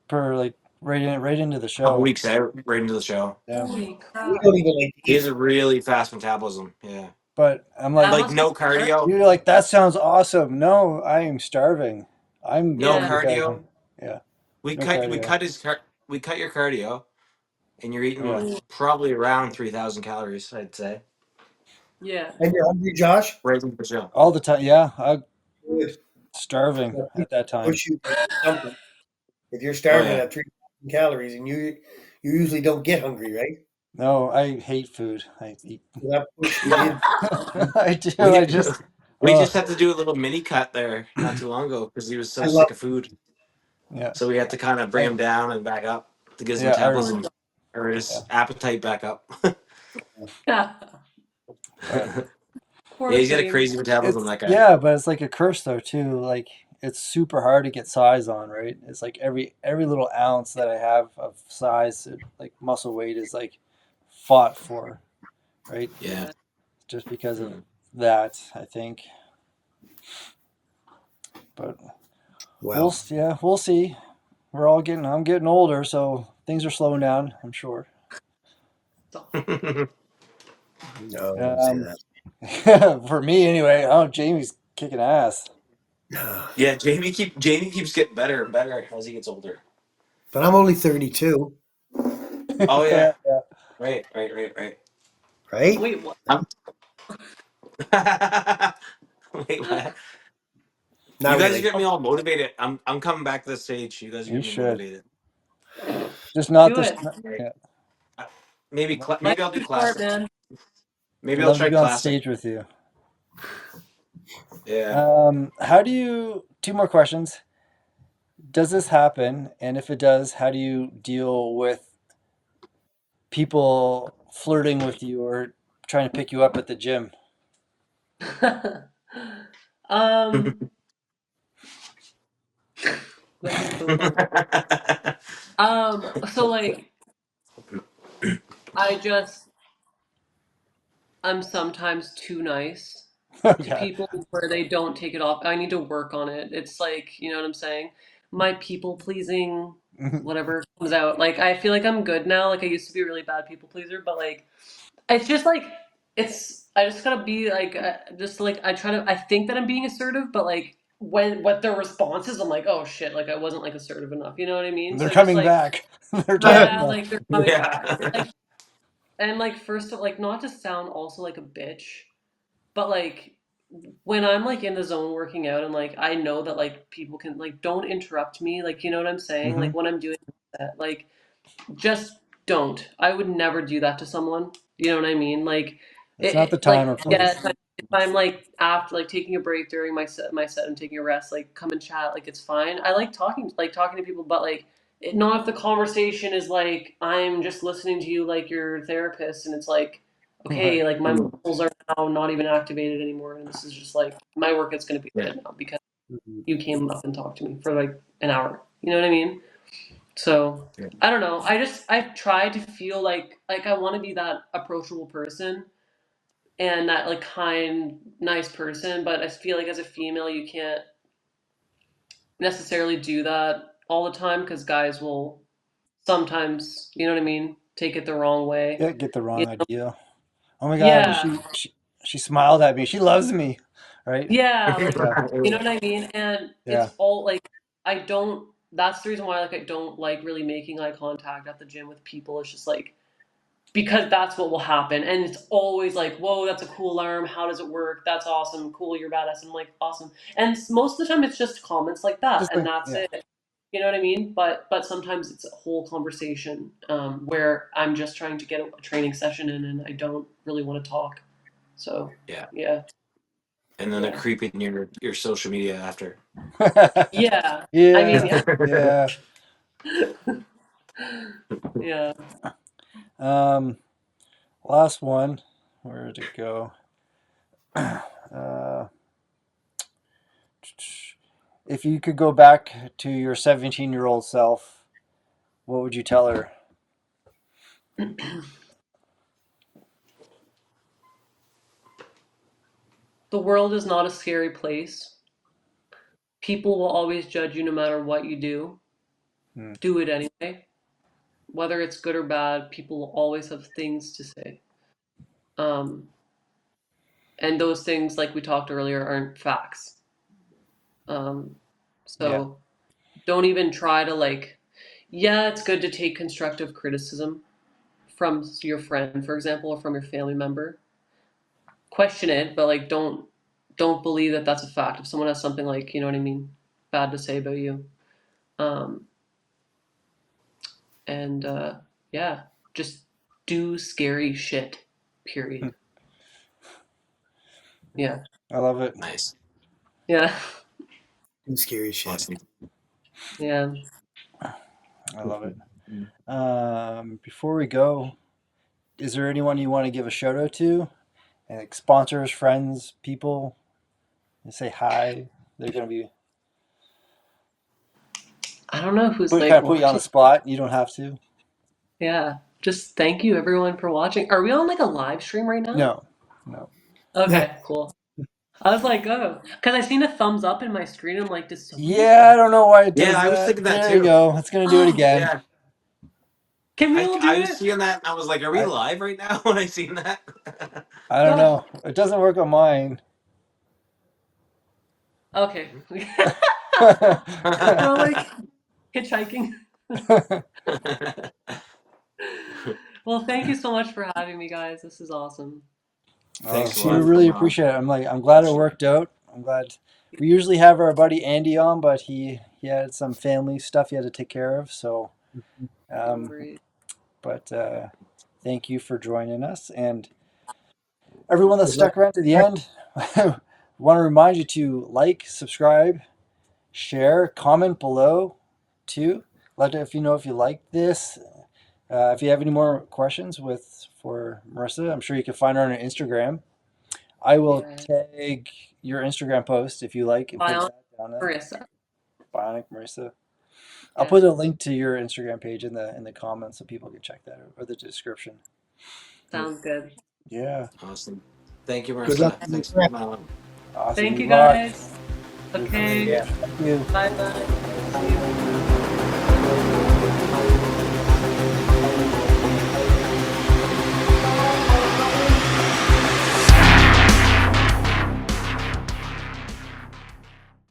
for like right into the a couple show. weeks out, right into the show. Yeah. Holy We crap. don't even like to He has eat. a really fast metabolism. Yeah, But I'm like, That like must be no hard. cardio, you're like, that sounds awesome. No, I am starving. I'm no Yeah, really starving. cardio. Yeah. We No cut we cardio. cut we cut your cardio, and you're eating Yeah. probably around 3,000 calories. I'd say yeah. And you're hungry, Josh? right into the show. All the time. Yeah. I'm Good. starving Well, at that time. push you to do something. If you're Oh starving yeah. at 3,000 calories and you usually don't get hungry, right? No, I hate food. I eat. So that push you did. I do. We I just, we just oh, had to do a little mini cut there not too long ago because he was so I love sick of food. yeah. So we had to kind of bring him down and back up to get his Yeah. metabolism or Yeah. his appetite back up. Yeah. But Yeah, Poor he's got a thing. crazy metabolism, it's, that guy. yeah, but it's like a curse though too. Like it's super hard to get size on, right? It's like every little ounce that I have of size, like muscle weight, is like fought for, right? Yeah. Yeah. Just because of Mm. that, I think. But Well, we'll see. I'm getting older, so things are slowing down, I'm sure. So, no, don't say Um, that. for me anyway. Oh, Jamie's kicking ass. Yeah, Jamie keeps getting better and better as he gets older. But I'm only 32, Oh Yeah, yeah. yeah. Right. right? wait, what? I'm Wait, what? You Not guys are really. getting me all motivated. I'm coming back to the stage. You guys are You getting me should. motivated. Just not Do this. it. Right. Yeah. Maybe I'll do Life's too short, classic. man. Maybe I'd I'll love to try be on classic. stage with you. Yeah. How do you? Two more questions. Does this happen? And if it does, how do you deal with people flirting with you or trying to pick you up at the gym? um, that's so funny. So like I just I'm sometimes too nice to Okay. people where they don't take it off. I need to work on it. It's like, you know what I'm saying? My people pleasing, whatever comes out. Like I feel like I'm good now. Like I used to be a really bad people pleaser, but like it's just like I just gotta be like just like I think that I'm being assertive, but like when what their response is, I'm like, oh shit, like I wasn't like assertive enough. You know what I mean? They're So I just coming like back. They're talking yeah, back. like they're coming back. Yeah. Like And like first of like not to sound also like a bitch, but like when I'm like in the zone working out and like I know that like people can like don't interrupt me, like you know what I'm saying? Mm-hmm. Like when I'm doing that, like just don't. I would never do that to someone. You know what I mean? Like It's not the time like or yeah, place. if I'm like after like taking a break during my set and taking a rest, like come and chat, like it's fine. I like talking to people, but like not if the conversation is like I'm just listening to you like your therapist and it's like Right. okay, like my muscles are now not even activated anymore and this is just like my workout's going to be good now because you came up and talked to me for like an hour. You know what I mean? So I don't know. I try to feel like I want to be that approachable person and that like kind, nice person, but I feel like as a female you can't necessarily do that all the time because guys will sometimes, you know what I mean, take it the wrong way. Yeah, get the You wrong know? idea. Oh my God, Yeah. she smiled at me. She loves me, right? Yeah, like Yeah, you know what I mean? And yeah. it's all like I don't that's the reason why like I don't like really making eye contact at the gym with people. It's just like because that's what will happen. And it's always like, whoa, that's a cool arm. How does it work? That's awesome. Cool, you're badass. And I'm like, awesome. And most of the time, it's just comments like that, Just and like that's yeah, it. You know what I mean? But sometimes it's a whole conversation where I'm just trying to get a training session in, and I don't really want to talk. So Yeah. yeah, And then they're yeah, creeping your social media after. yeah. I yeah, mean, yeah, yeah. yeah. Last one. Where did it go? Uh, if you could go back to your 17-year-old self, what would you tell her? The world is not a scary place. People will always judge you no matter what you do. Hmm. Do it anyway. Whether it's good or bad, people will always have things to say. Um, and those things, like we talked earlier, aren't facts. Um, Yeah, so don't even try to like, yeah, it's good to take constructive criticism from your friend, for example, or from your family member. Question it, but like don't believe that that's a fact. If someone has something like, you know what I mean, bad to say about you. Um, and yeah, just do scary shit. Period. Yeah. I love it. Nice. Yeah. Some scary shit. Awesome. Yeah. I love it. Before we go, is there anyone you want to give a shout out to? Like sponsors, friends, people, and say hi. They're gonna be I don't know who's kind like of put you on the watching. spot. You don't have to. Yeah. Just thank you everyone for watching. Are we on like a live stream right now? No, no. Okay, cool. I was like, oh, because I seen a thumbs up in my screen. I'm like, did someone just Yeah, I don't know why it Yeah, does I was that. thinking that There you too. go. It's gonna do it again. Yeah. Can we all do I was it? seeing that and I was like, are we I live right now when I seen that? I don't Oh, know. It doesn't work on mine. okay. We're like hitchhiking. Well, thank you so much for having me, guys. This is awesome. Thanks a We lot for really coming on. appreciate it. I'm glad it worked out. I'm glad. We usually have our buddy Andy on, but he had some family stuff he had to take care of. So, No um, worries. but thank you for joining us, and everyone that Good luck. stuck around to the end. Want to remind you to like, subscribe, share, comment below, too. Let if you know if you like this. If you have any more questions for Marissa, I'm sure you can find her on her Instagram. I will Yeah. tag your Instagram post if you like and put Bye, that down there. Marissa. Bionic Marissa. I'll Yeah. put a link to your Instagram page in the comments so people can check that out or the description. Sounds good. Yeah. Awesome. Thank you, Good luck Marissa. in the Thanks for prep. coming on. Awesome. Thank Good you, luck. guys. Thank Okay. Yeah. you. Bye bye. See you.